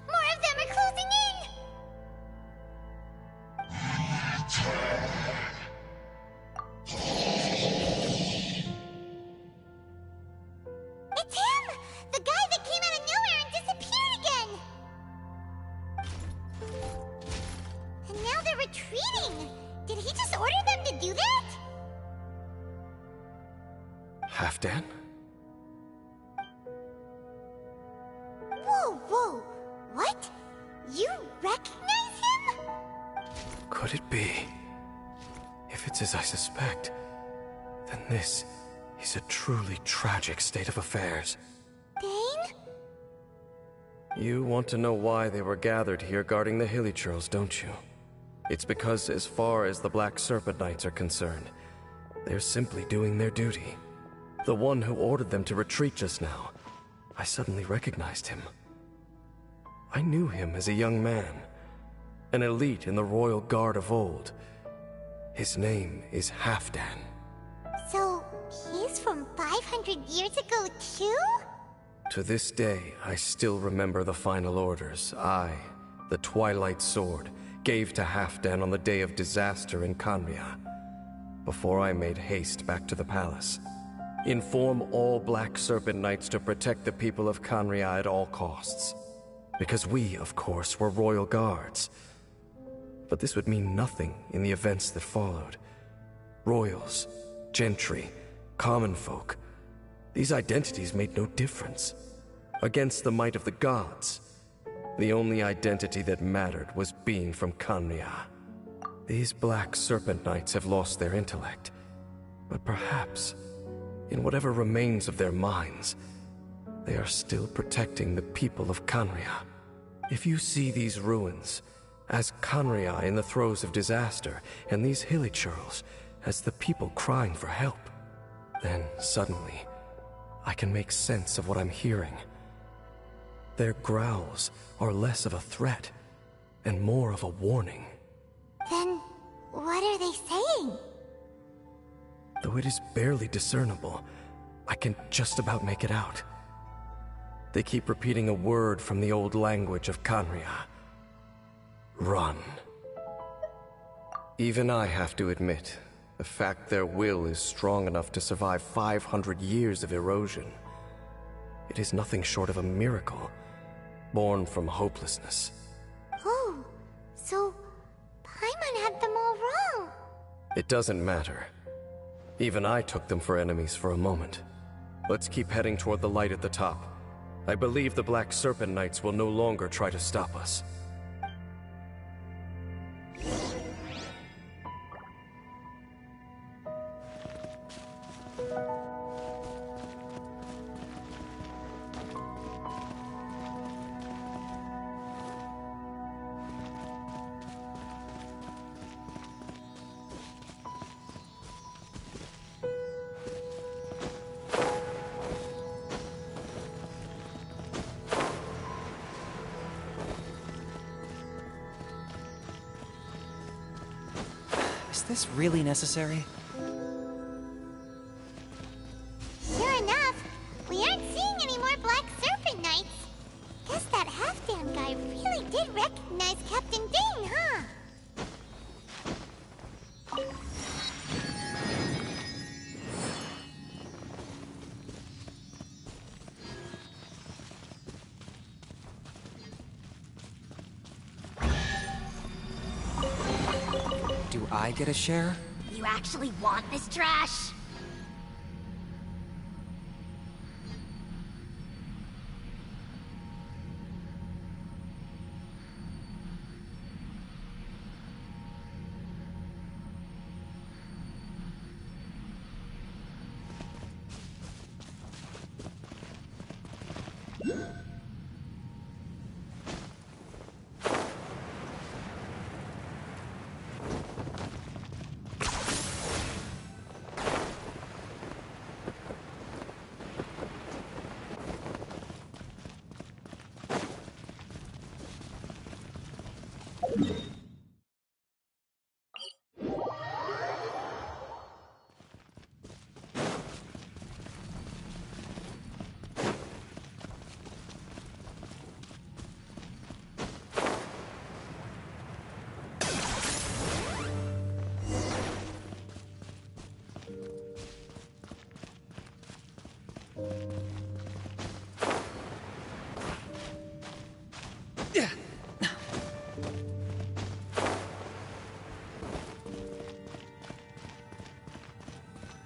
More of them are closing in! It's him! The guy that came out of nowhere and disappeared again! And now they're retreating! Did he just order them to do that? Halfdan? Whoa, whoa! What? You recognize him? Could it be? If it's as I suspect, then this is a truly tragic state of affairs. Dane? You want to know why they were gathered here guarding the hilly churls, don't you? It's because as far as the Black Serpent Knights are concerned, they're simply doing their duty. The one who ordered them to retreat just now, I suddenly recognized him. I knew him as a young man, an elite in the royal guard of old. His name is Halfdan. So, he's from 500 years ago too? To this day, I still remember the final orders I, the Twilight Sword, gave to Halfdan on the day of disaster in Khaenri'ah, before I made haste back to the palace. Inform all Black Serpent Knights to protect the people of Khaenri'ah at all costs. Because we, of course, were royal guards. But this would mean nothing in the events that followed. Royals, gentry, common folk, these identities made no difference. Against the might of the gods, the only identity that mattered was being from Khaenri'ah. These Black Serpent Knights have lost their intellect, but perhaps, in whatever remains of their minds, they are still protecting the people of Khaenri'ah. If you see these ruins as Khaenri'ah in the throes of disaster, and these hilly churls as the people crying for help, then suddenly I can make sense of what I'm hearing. Their growls are less of a threat and more of a warning. Then, what are they saying? Though it is barely discernible, I can just about make it out. They keep repeating a word from the old language of Khaenri'ah. Run. Even I have to admit, the fact their will is strong enough to survive 500 years of erosion. It is nothing short of a miracle, born from hopelessness. Oh, so Paimon had them all wrong. It doesn't matter. Even I took them for enemies for a moment. Let's keep heading toward the light at the top. I believe the Black Serpent Knights will no longer try to stop us. Is this really necessary? Sure enough, we aren't seeing any more Black Serpent Knights. Guess that Halfdan guy really did recognize Captain Dane, huh? I get a share? You actually want this trash?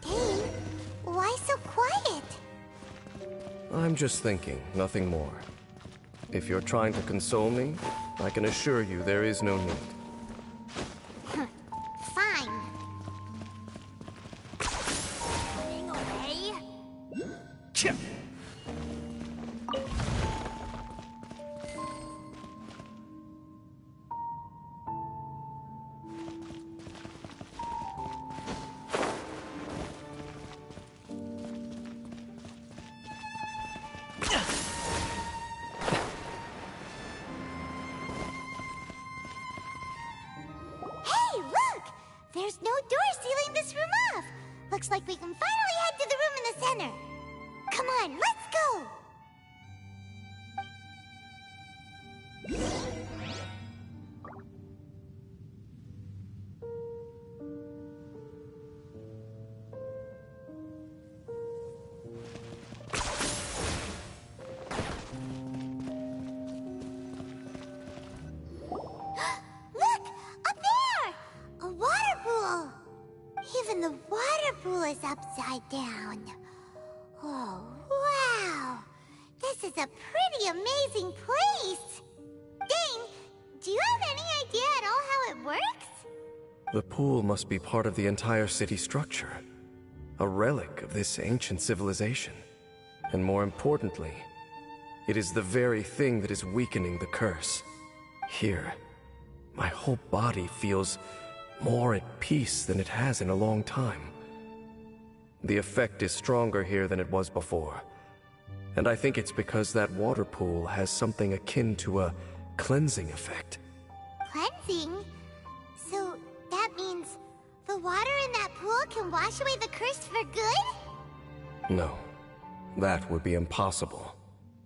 Dane, why so quiet? I'm just thinking, nothing more. If you're trying to console me, I can assure you there is no need. Fine. Running away? Hey, look! There's no door sealing this room off. Looks like we can finally head to the room in the center. Come on, let's go! Look! Up there! A water pool! Even the water pool is upside down. Oh, wow! This is a pretty amazing place! Dane, do you have any idea at all how it works? The pool must be part of the entire city structure. A relic of this ancient civilization. And more importantly, it is the very thing that is weakening the curse. Here, my whole body feels more at peace than it has in a long time. The effect is stronger here than it was before. And I think it's because that water pool has something akin to a cleansing effect. Cleansing? So that means the water in that pool can wash away the curse for good? No, that would be impossible.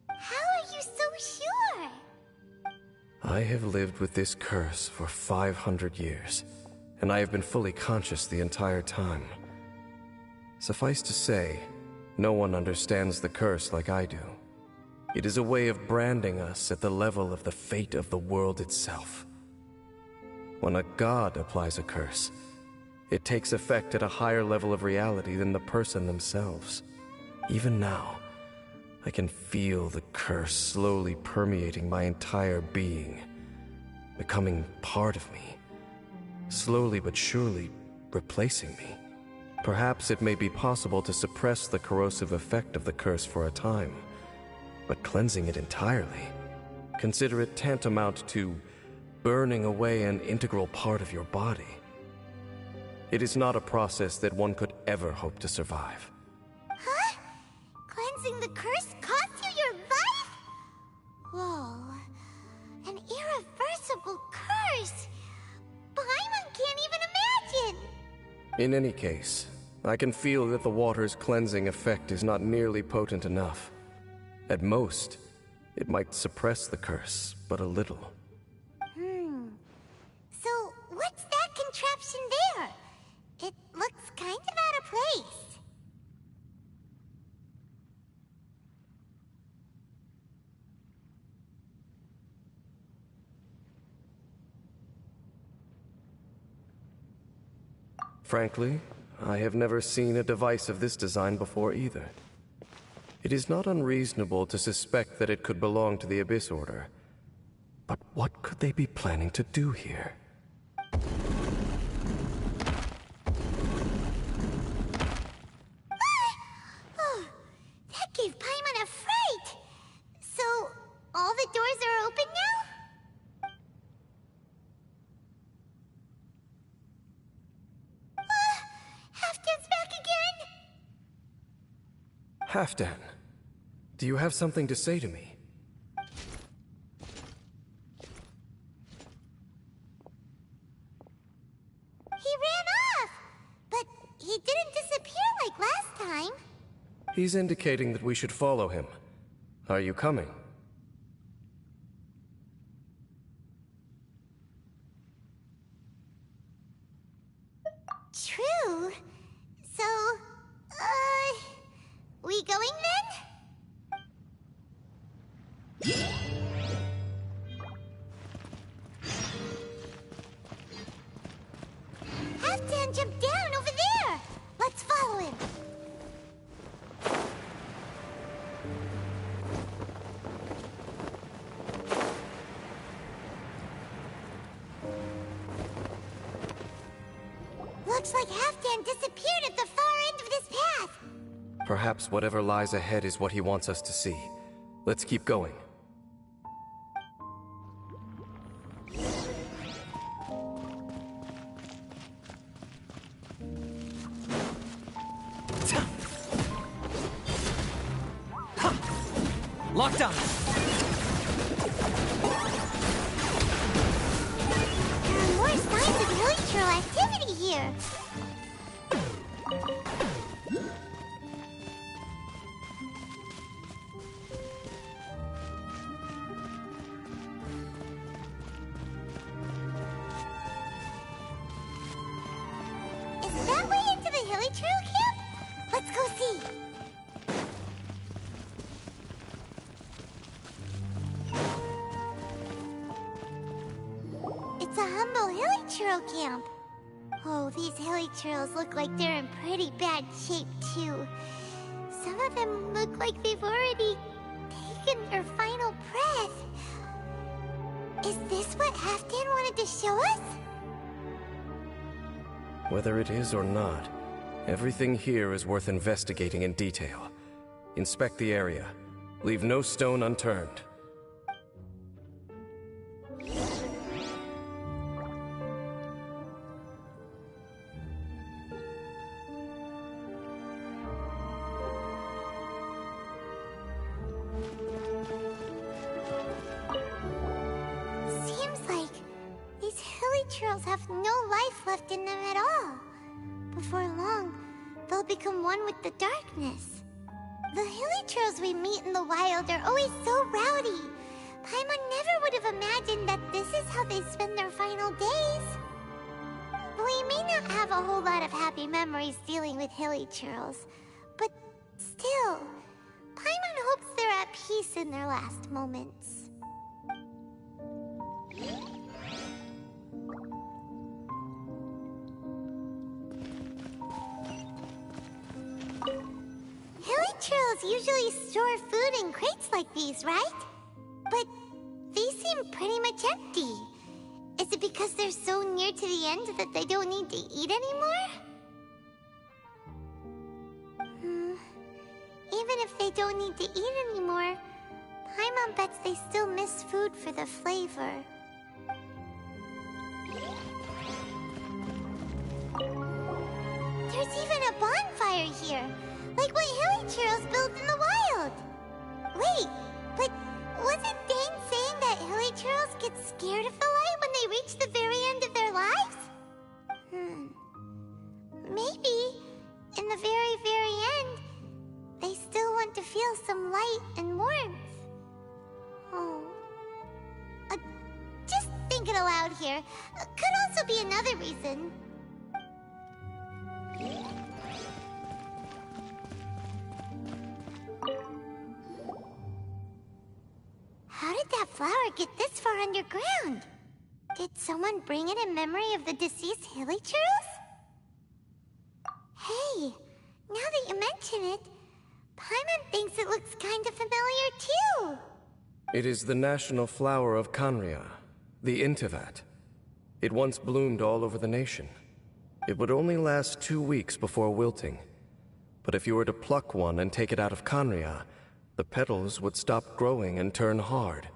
How are you so sure? I have lived with this curse for 500 years, and I have been fully conscious the entire time. Suffice to say, no one understands the curse like I do. It is a way of branding us at the level of the fate of the world itself. When a god applies a curse, it takes effect at a higher level of reality than the person themselves. Even now, I can feel the curse slowly permeating my entire being, becoming part of me, slowly but surely replacing me. Perhaps it may be possible to suppress the corrosive effect of the curse for a time, but cleansing it entirely, consider it tantamount to burning away an integral part of your body. It is not a process that one could ever hope to survive. Huh? Cleansing the curse cost you your life? Whoa. An irreversible curse! Paimon can't even imagine! In any case, I can feel that the water's cleansing effect is not nearly potent enough. At most, it might suppress the curse, but a little. So, what's that contraption there? It looks kind of out of place. Frankly, I have never seen a device of this design before either. It is not unreasonable to suspect that it could belong to the Abyss Order. But what could they be planning to do here? Oh, that gave Paimon a fright! So, all the doors are open now? Halfdan's back again! Halfdan, do you have something to say to me? He ran off! But he didn't disappear like last time. He's indicating that we should follow him. Are you coming? True. So, we going then? Halfdan jumped down over there! Let's follow him! Looks like Halfdan disappeared at the far end of this path! Perhaps whatever lies ahead is what he wants us to see. Let's keep going. Locked on! There are more signs of hilichurl activity here! Is that way into the hilichurl camp? Let's go see! It's a humble hilichurl camp. Oh, these hilichurls look like they're in pretty bad shape, too. Some of them look like they've already taken their final breath. Is this what Halfdan wanted to show us? Whether it is or not, everything here is worth investigating in detail. Inspect the area. Leave no stone unturned. Seems like these hilichurls have no life left in them at all. Before long, they'll become one with the darkness. The hilichurls we meet in the wild are always so rowdy. Paimon never would have imagined that this is how they spend their final days. We may not have a whole lot of happy memories dealing with hilichurls, but still, Paimon hopes they're at peace in their last moments. Hilichurls usually store food in crates like these, right? But these seem pretty much empty. Is it because they're so near to the end that they don't need to eat anymore? Even if they don't need to eat anymore, Paimon bets they still miss food for the flavor. There's even a bonfire here, like what hilichurls build in the wild. Wait, but wasn't Dane saying that hilichurls get scared of the light when they reach the very end of their lives? Maybe, in the very, very end, they still want to feel some light and warmth. Oh. Just thinking aloud here. Could also be another reason. How did that flower get this far underground? Did someone bring it in memory of the deceased hilichurls? Hey, now that you mention it, Paimon thinks it looks kind of familiar too. It is the national flower of Kanria, the Intivat. It once bloomed all over the nation. It would only last 2 weeks before wilting. But if you were to pluck one and take it out of Kanria, the petals would stop growing and turn hard.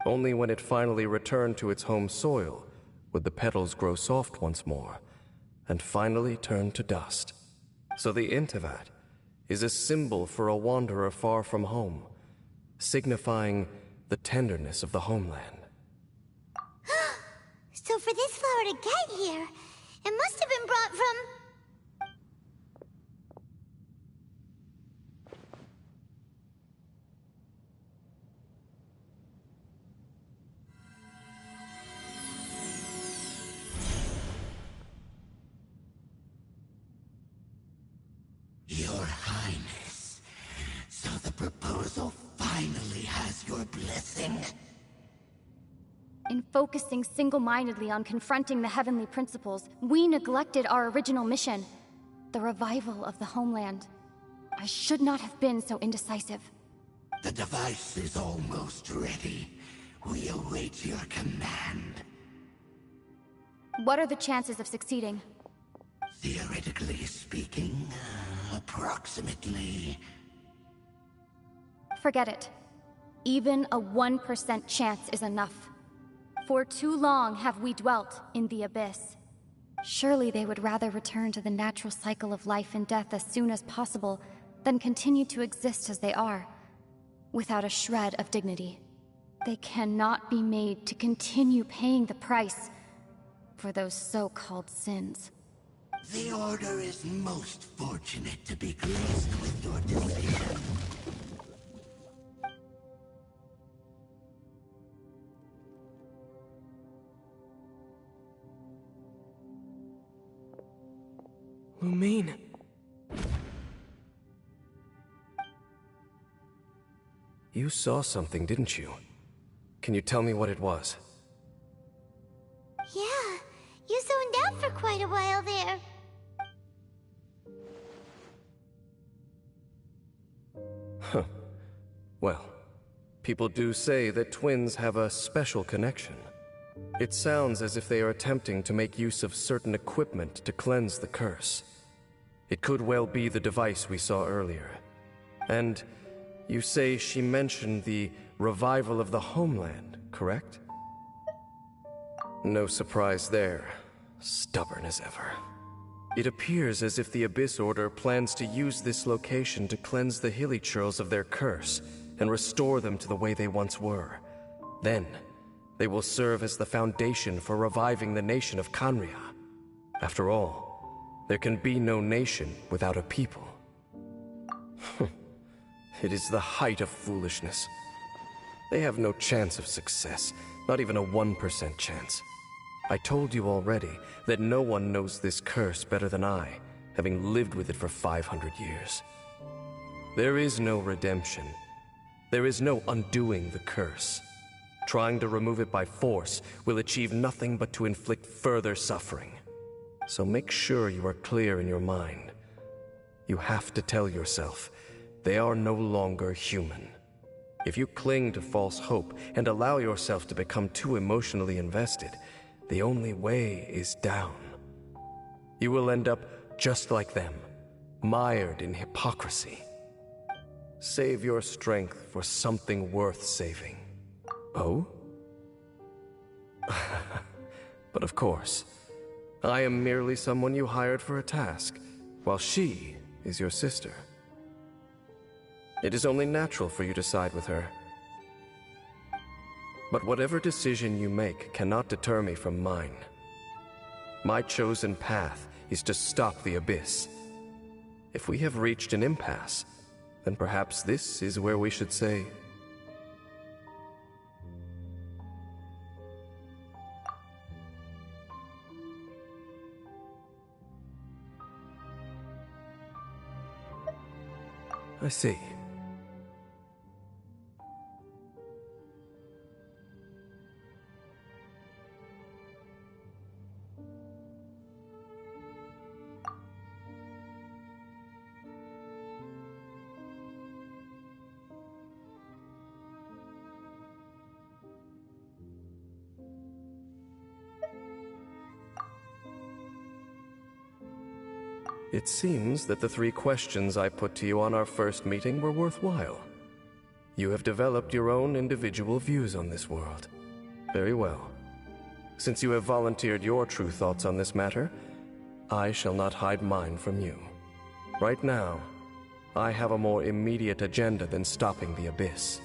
Only when it finally returned to its home soil would the petals grow soft once more, and finally turn to dust. So the Intivat is a symbol for a wanderer far from home, signifying the tenderness of the homeland. So for this flower to get here, it must have been brought from... Your Highness, so the proposal finally has your blessing? In focusing single-mindedly on confronting the heavenly principles, we neglected our original mission, the revival of the homeland. I should not have been so indecisive. The device is almost ready. We await your command. What are the chances of succeeding? Theoretically speaking, approximately... Forget it. Even a 1% chance is enough. For too long have we dwelt in the abyss. Surely they would rather return to the natural cycle of life and death as soon as possible than continue to exist as they are, without a shred of dignity. They cannot be made to continue paying the price for those so-called sins. The Order is most fortunate to be graced with your decision. Lumine. You saw something, didn't you? Can you tell me what it was? Yeah, you zoned out for quite a while there. Huh. Well, people do say that twins have a special connection. It sounds as if they are attempting to make use of certain equipment to cleanse the curse. It could well be the device we saw earlier. And you say she mentioned the revival of the homeland, correct? No surprise there. Stubborn as ever. It appears as if the Abyss Order plans to use this location to cleanse the Hilichurls of their curse and restore them to the way they once were. Then, they will serve as the foundation for reviving the nation of Kanria. After all, there can be no nation without a people. It is the height of foolishness. They have no chance of success, not even a 1% chance. I told you already that no one knows this curse better than I, having lived with it for 500 years. There is no redemption. There is no undoing the curse. Trying to remove it by force will achieve nothing but to inflict further suffering. So make sure you are clear in your mind. You have to tell yourself, they are no longer human. If you cling to false hope and allow yourself to become too emotionally invested, the only way is down. You will end up just like them, mired in hypocrisy. Save your strength for something worth saving. Oh? But of course, I am merely someone you hired for a task, while she is your sister. It is only natural for you to side with her. But whatever decision you make cannot deter me from mine. My chosen path is to stop the Abyss. If we have reached an impasse, then perhaps this is where we should say... I see. It seems that the 3 questions I put to you on our first meeting were worthwhile. You have developed your own individual views on this world. Very well. Since you have volunteered your true thoughts on this matter, I shall not hide mine from you. Right now, I have a more immediate agenda than stopping the Abyss.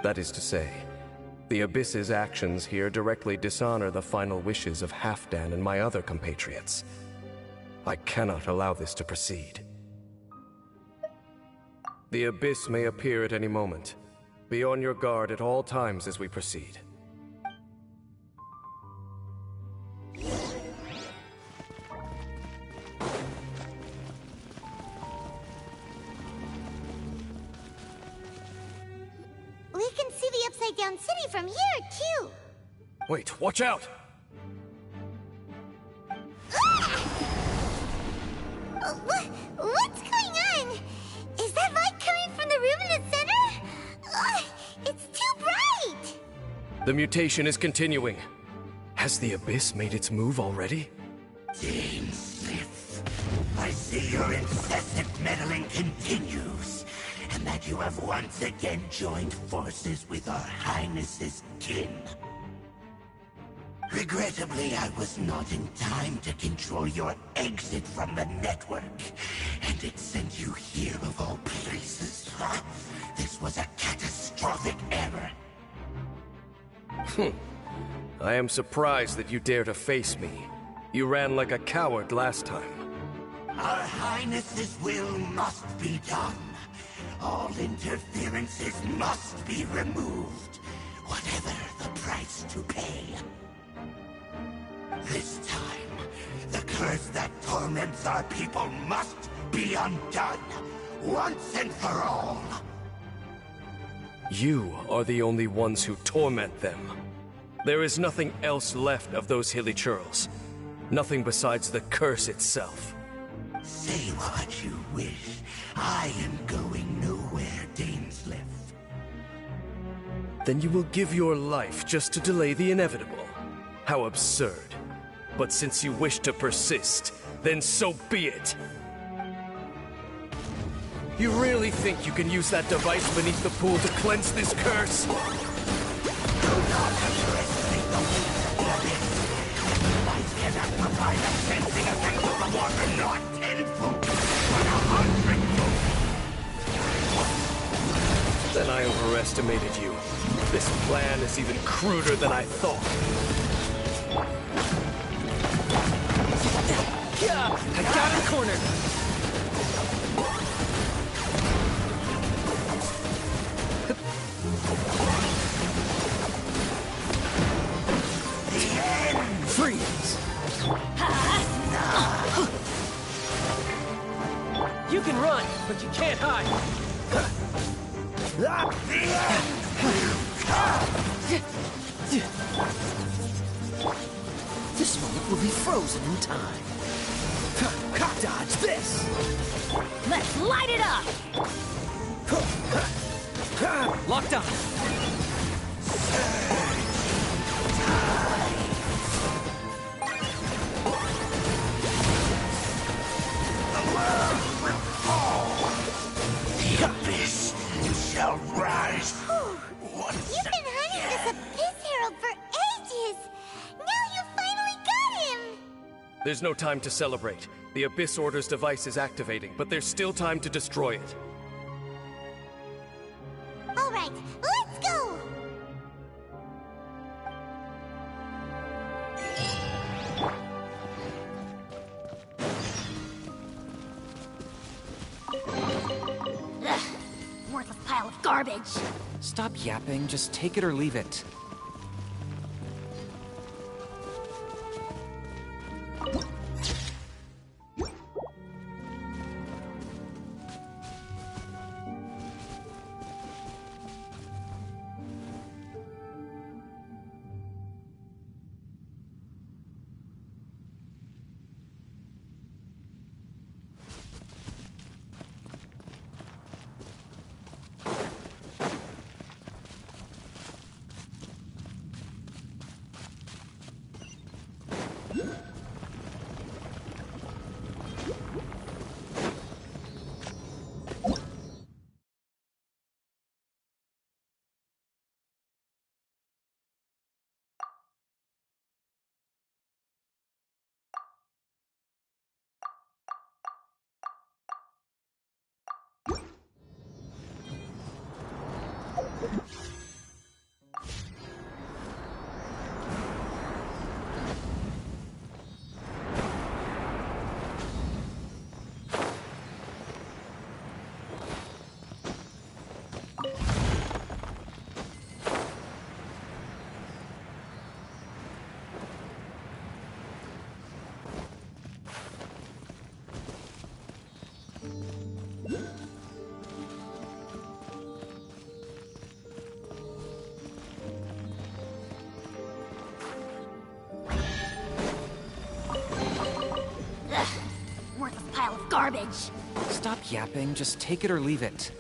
That is to say, the Abyss's actions here directly dishonor the final wishes of Halfdan and my other compatriots. I cannot allow this to proceed. The Abyss may appear at any moment. Be on your guard at all times as we proceed. We can see the Upside Down City from here, too. Wait, watch out! What's going on? Is that light coming from the room in the center? It's too bright! The mutation is continuing. Has the Abyss made its move already? Dane Smith, I see your incessant meddling continues, and that you have once again joined forces with our Highness's kin. Regrettably, I was not in time to control your exit from the network, and it sent you here of all places. This was a catastrophic error. I am surprised that you dare to face me. You ran like a coward last time. Our Highness's will must be done. All interferences must be removed, whatever the price to pay. This time, the curse that torments our people must be undone, once and for all. You are the only ones who torment them. There is nothing else left of those hilly churls. Nothing besides the curse itself. Say what you wish. I am going nowhere, Dainsliff. Then you will give your life just to delay the inevitable. How absurd. But since you wish to persist, then so be it. You really think you can use that device beneath the pool to cleanse this curse? Do not underestimate the weight of the abyss. Life cannot provide a cleansing effect of the water, not tenfold, but 100-fold. Then I overestimated you. This plan is even cruder than I thought. I got him cornered! Freeze! You can run, but you can't hide! This moment will be frozen in time. Dodge this! Let's light it up! Locked on! The abyss shall rise. You've been hunting this Abyss Herald for ages! Now you finally got him! There's no time to celebrate. The Abyss Order's device is activating, but there's still time to destroy it. All right, let's go! Ugh, worthless pile of garbage. Stop yapping, just take it or leave it. is. Stop yapping, just take it or leave it.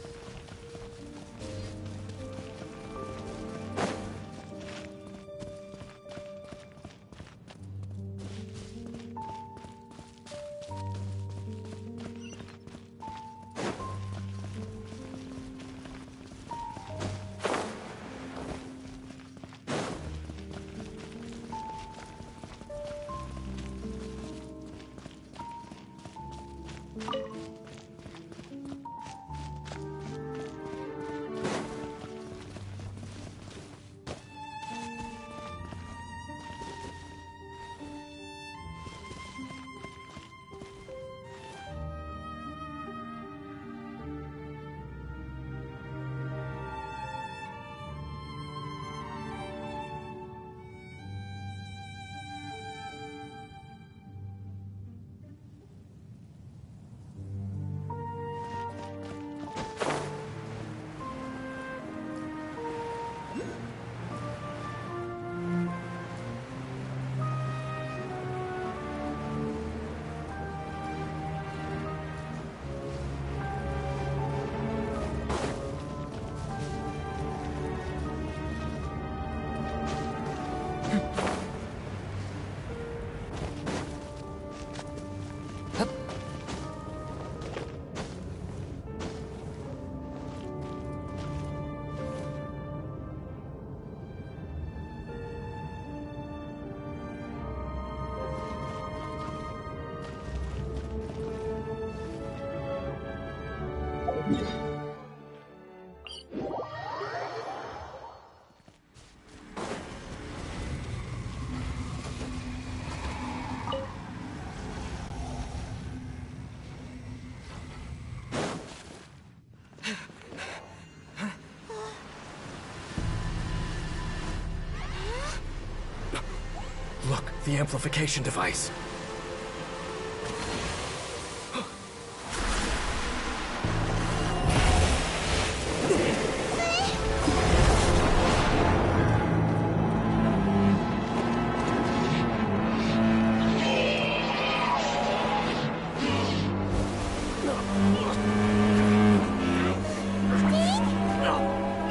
Look, the amplification device.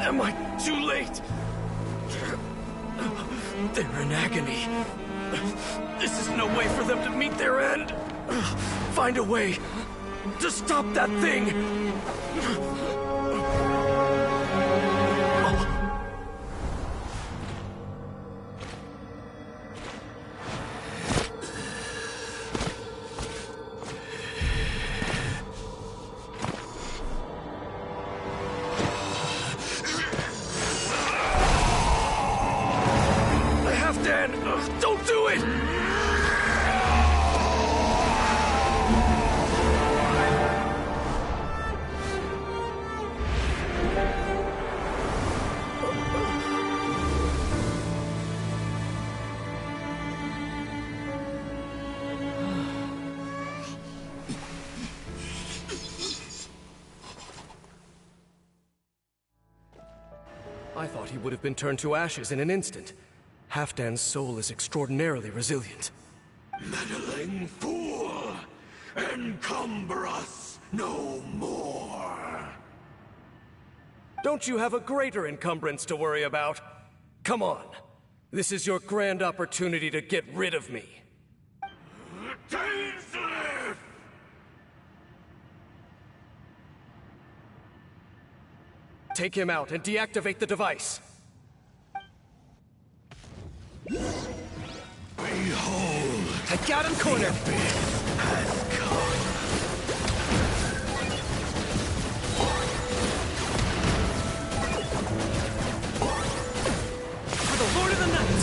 Am I too late? They're in agony. This is no way for them to meet their end. Find a way to stop that thing. Halfdan, don't do it! I thought he would have been turned to ashes in an instant. Halfdan's soul is extraordinarily resilient. Meddling fool! Encumber us no more! Don't you have a greater encumbrance to worry about? Come on. This is your grand opportunity to get rid of me. Dainsleif! Take him out and deactivate the device. Behold! I got him cornered! Has come. For the Lord of the Night!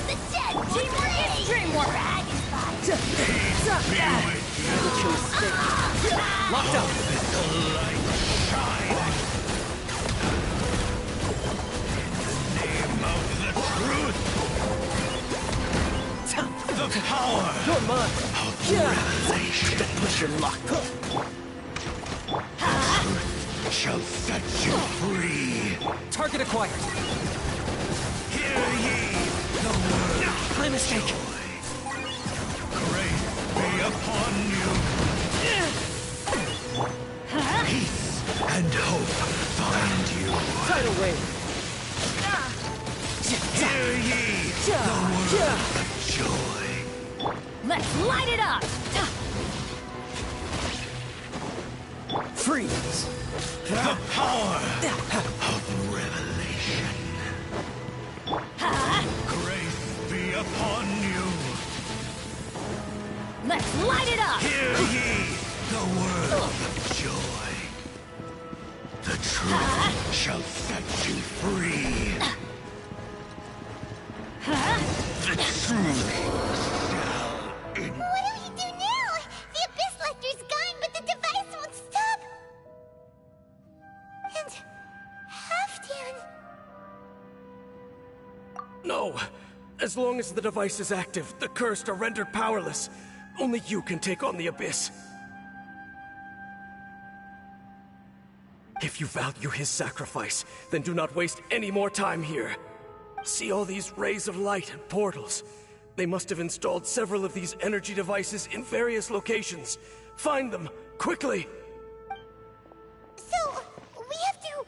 The dead! Teamwork is dreamwork! Locked up! The light shine! The power You're mine! of realization Push your luck! shall set you free. Target acquired! Hear ye the word My mistake! joy. Grace be upon you. Joy. Let's light it up! Freeze! The power of revelation. Grace be upon you. Let's light it up! Hear ye the word of joy. The truth shall set you free. The truth shall in. What do we do now? The Abyss Lecter's gone, but the device won't stop. And Halfdan. No! As long as the device is active, the cursed are rendered powerless. Only you can take on the Abyss. If you value his sacrifice, then do not waste any more time here. See all these rays of light and portals? They must have installed several of these energy devices in various locations. Find them, quickly! So, we have to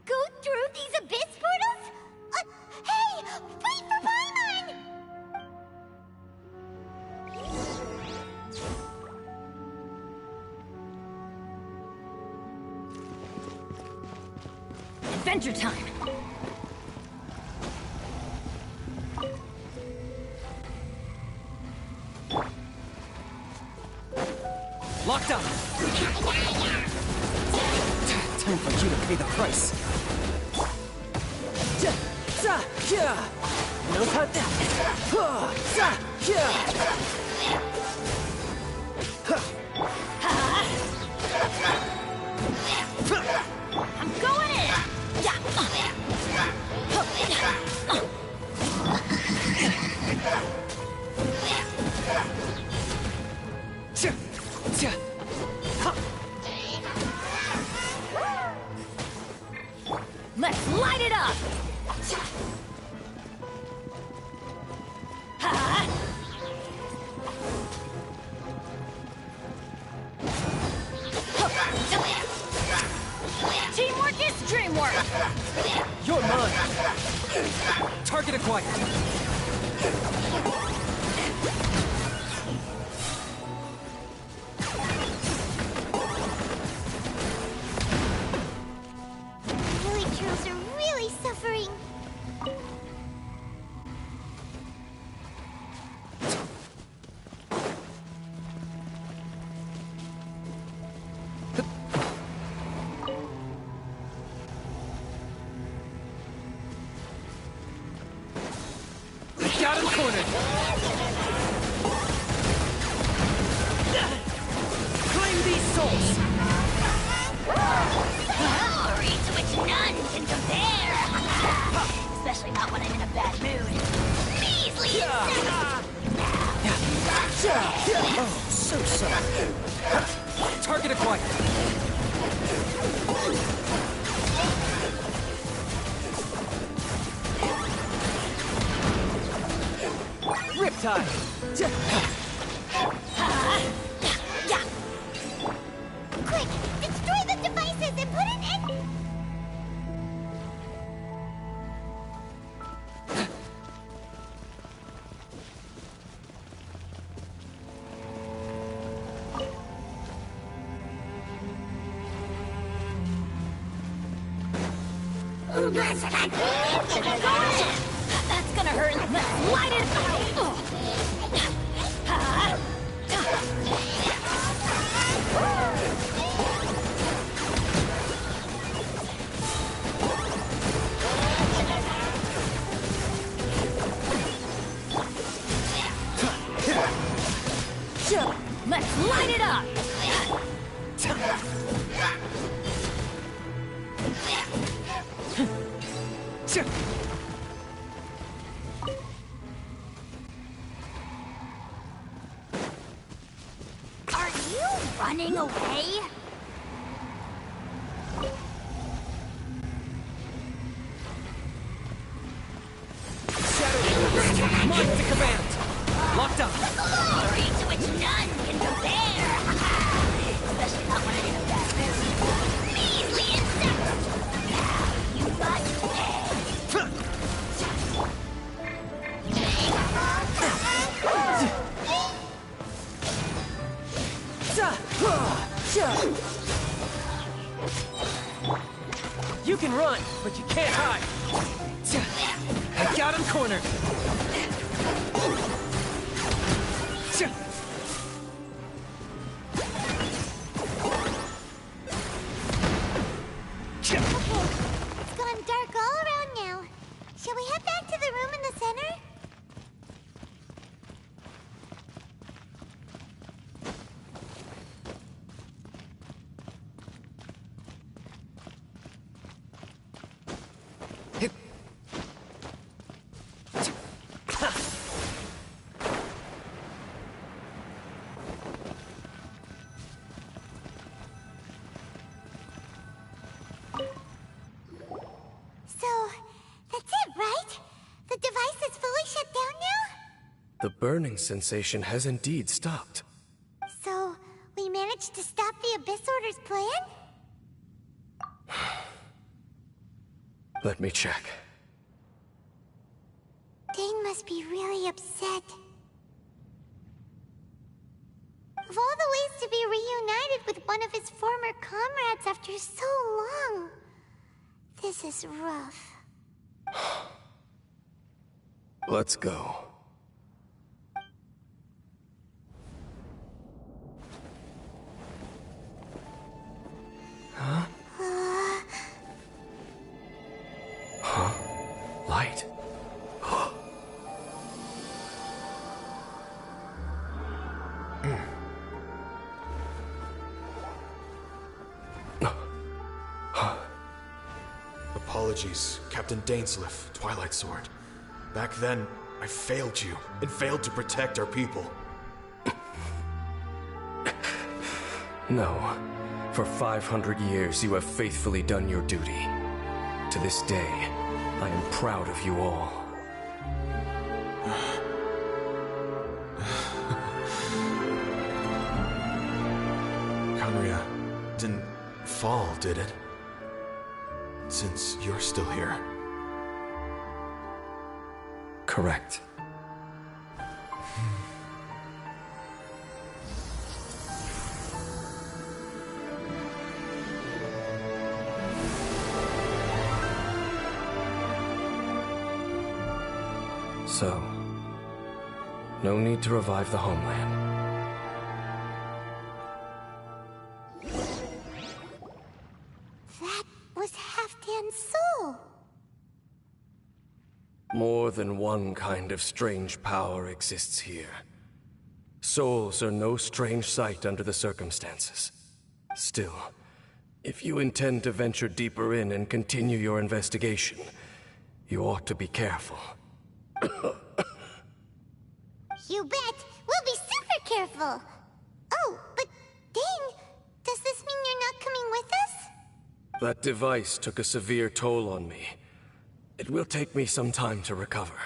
go through these Abyss portals? Hey! Wait for Paimon! Adventure time! Locked up! Time for you to pay the price. No cut I'm going in! Let's light it up! Teamwork is dreamwork! You're mine! Target acquired! Villagers are really suffering. Got him cornered! Claim these souls! Glory to which none can compare! Especially not when I'm in a bad mood. Measly Oh, so sorry. Target acquired. Riptide! Quick, destroy the devices and put an end. That's gonna hurt. Let's light it up! Let's light it up! Are you running away? Shadow Mine to command! Locked up! Glory to which none can compare! Especially not when I'm in a bad mood. Measly insect! Now you must pay! can run, but you can't hide. I got him cornered. It's gone dark all around now. Shall we head back to the room in the center? The burning sensation has indeed stopped. So, we managed to stop the Abyss Order's plan? Let me check. Dane must be really upset. Of all the ways to be reunited with one of his former comrades after so long, this is rough. Let's go. Huh? Huh? Light? Apologies, Captain Dainsleif, Twilight Sword. Back then, I failed you, and failed to protect our people. No. For 500 years, you have faithfully done your duty. To this day, I am proud of you all. Conria didn't fall, did it? Since you're still here. Correct. So, no need to revive the homeland. That was Halfdan's soul. More than one kind of strange power exists here. Souls are no strange sight under the circumstances. Still, if you intend to venture deeper in and continue your investigation, you ought to be careful. You bet! We'll be super careful! Oh, but Dane, does this mean you're not coming with us? That device took a severe toll on me. It will take me some time to recover.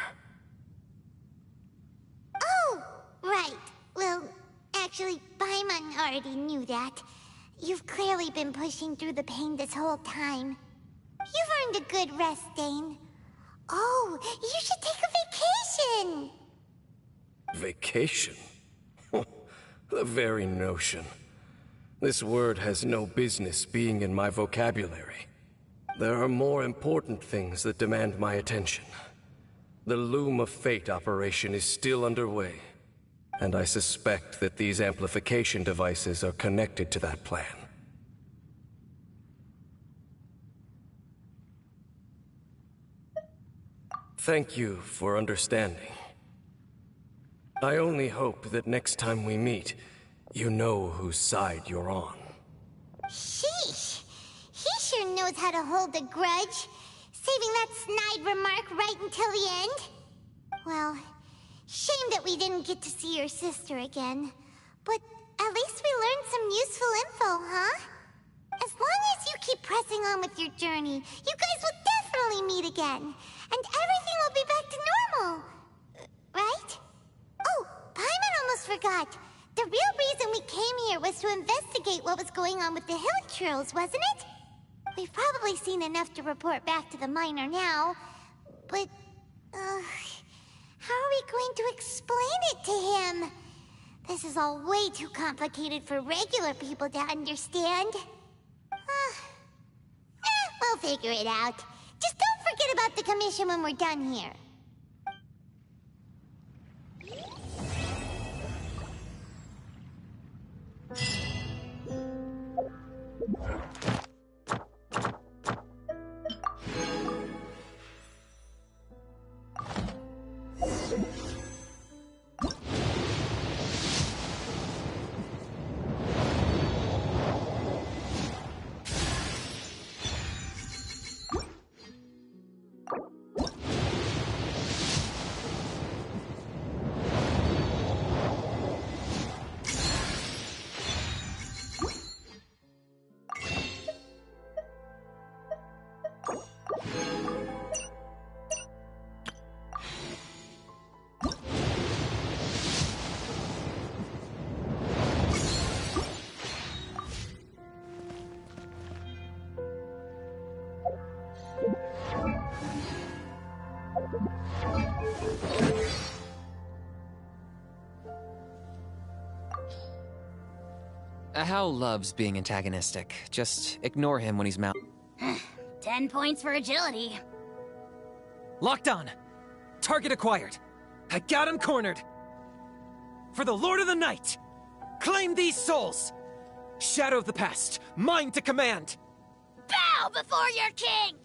Oh, right. Well, actually, Paimon already knew that. You've clearly been pushing through the pain this whole time. You've earned a good rest, Dane. Oh, you should take a vacation! Vacation? The very notion. This word has no business being in my vocabulary. There are more important things that demand my attention. The Loom of Fate operation is still underway, and I suspect that these amplification devices are connected to that plan. Thank you for understanding. I only hope that next time we meet, you know whose side you're on. Sheesh! He sure knows how to hold a grudge, saving that snide remark right until the end. Well, shame that we didn't get to see your sister again. But at least we learned some useful info, huh? As long as you keep pressing on with your journey, you guys will definitely meet again. And everything will be back to normal. Right? Oh, Paimon almost forgot. The real reason we came here was to investigate what was going on with the hill trolls, wasn't it? We've probably seen enough to report back to the miner now. But, how are we going to explain it to him? This is all way too complicated for regular people to understand. We'll figure it out. Just don't forget about the commission when we're done here. Hal loves being antagonistic. Just ignore him when he's 10 points for agility. Locked on. Target acquired. I got him cornered. For the Lord of the Night, claim these souls. Shadow of the past, mine to command. Bow before your king!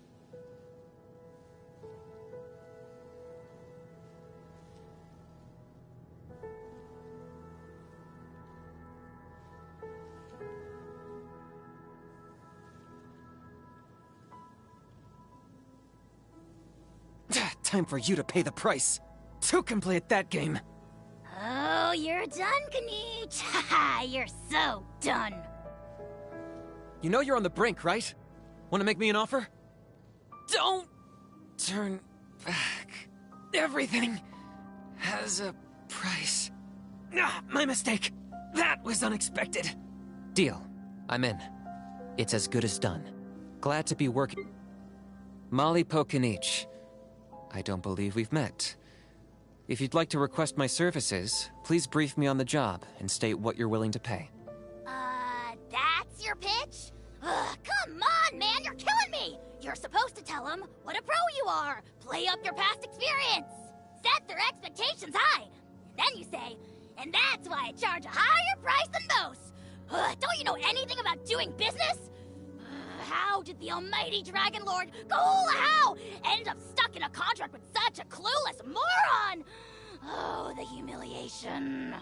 Time for you to pay the price. Two can play at that game. Oh, you're done, Knight. Haha, you're so done. You know you're on the brink, right? Want to make me an offer? Don't turn back. Everything has a price. Ah, my mistake. That was unexpected. Deal. I'm in. It's as good as done. Glad to be working. Molly Pokinich. I don't believe we've met. If you'd like to request my services, please brief me on the job and state what you're willing to pay. That's your pitch? Ugh, come on, man, you're killing me! You're supposed to tell them what a pro you are, play up your past experience, set their expectations high, and then you say, and that's why I charge a higher price than most. Ugh, don't you know anything about doing business? How did the almighty Dragon Lord How end up stuck in a contract with such a clueless moron? Oh, the humiliation.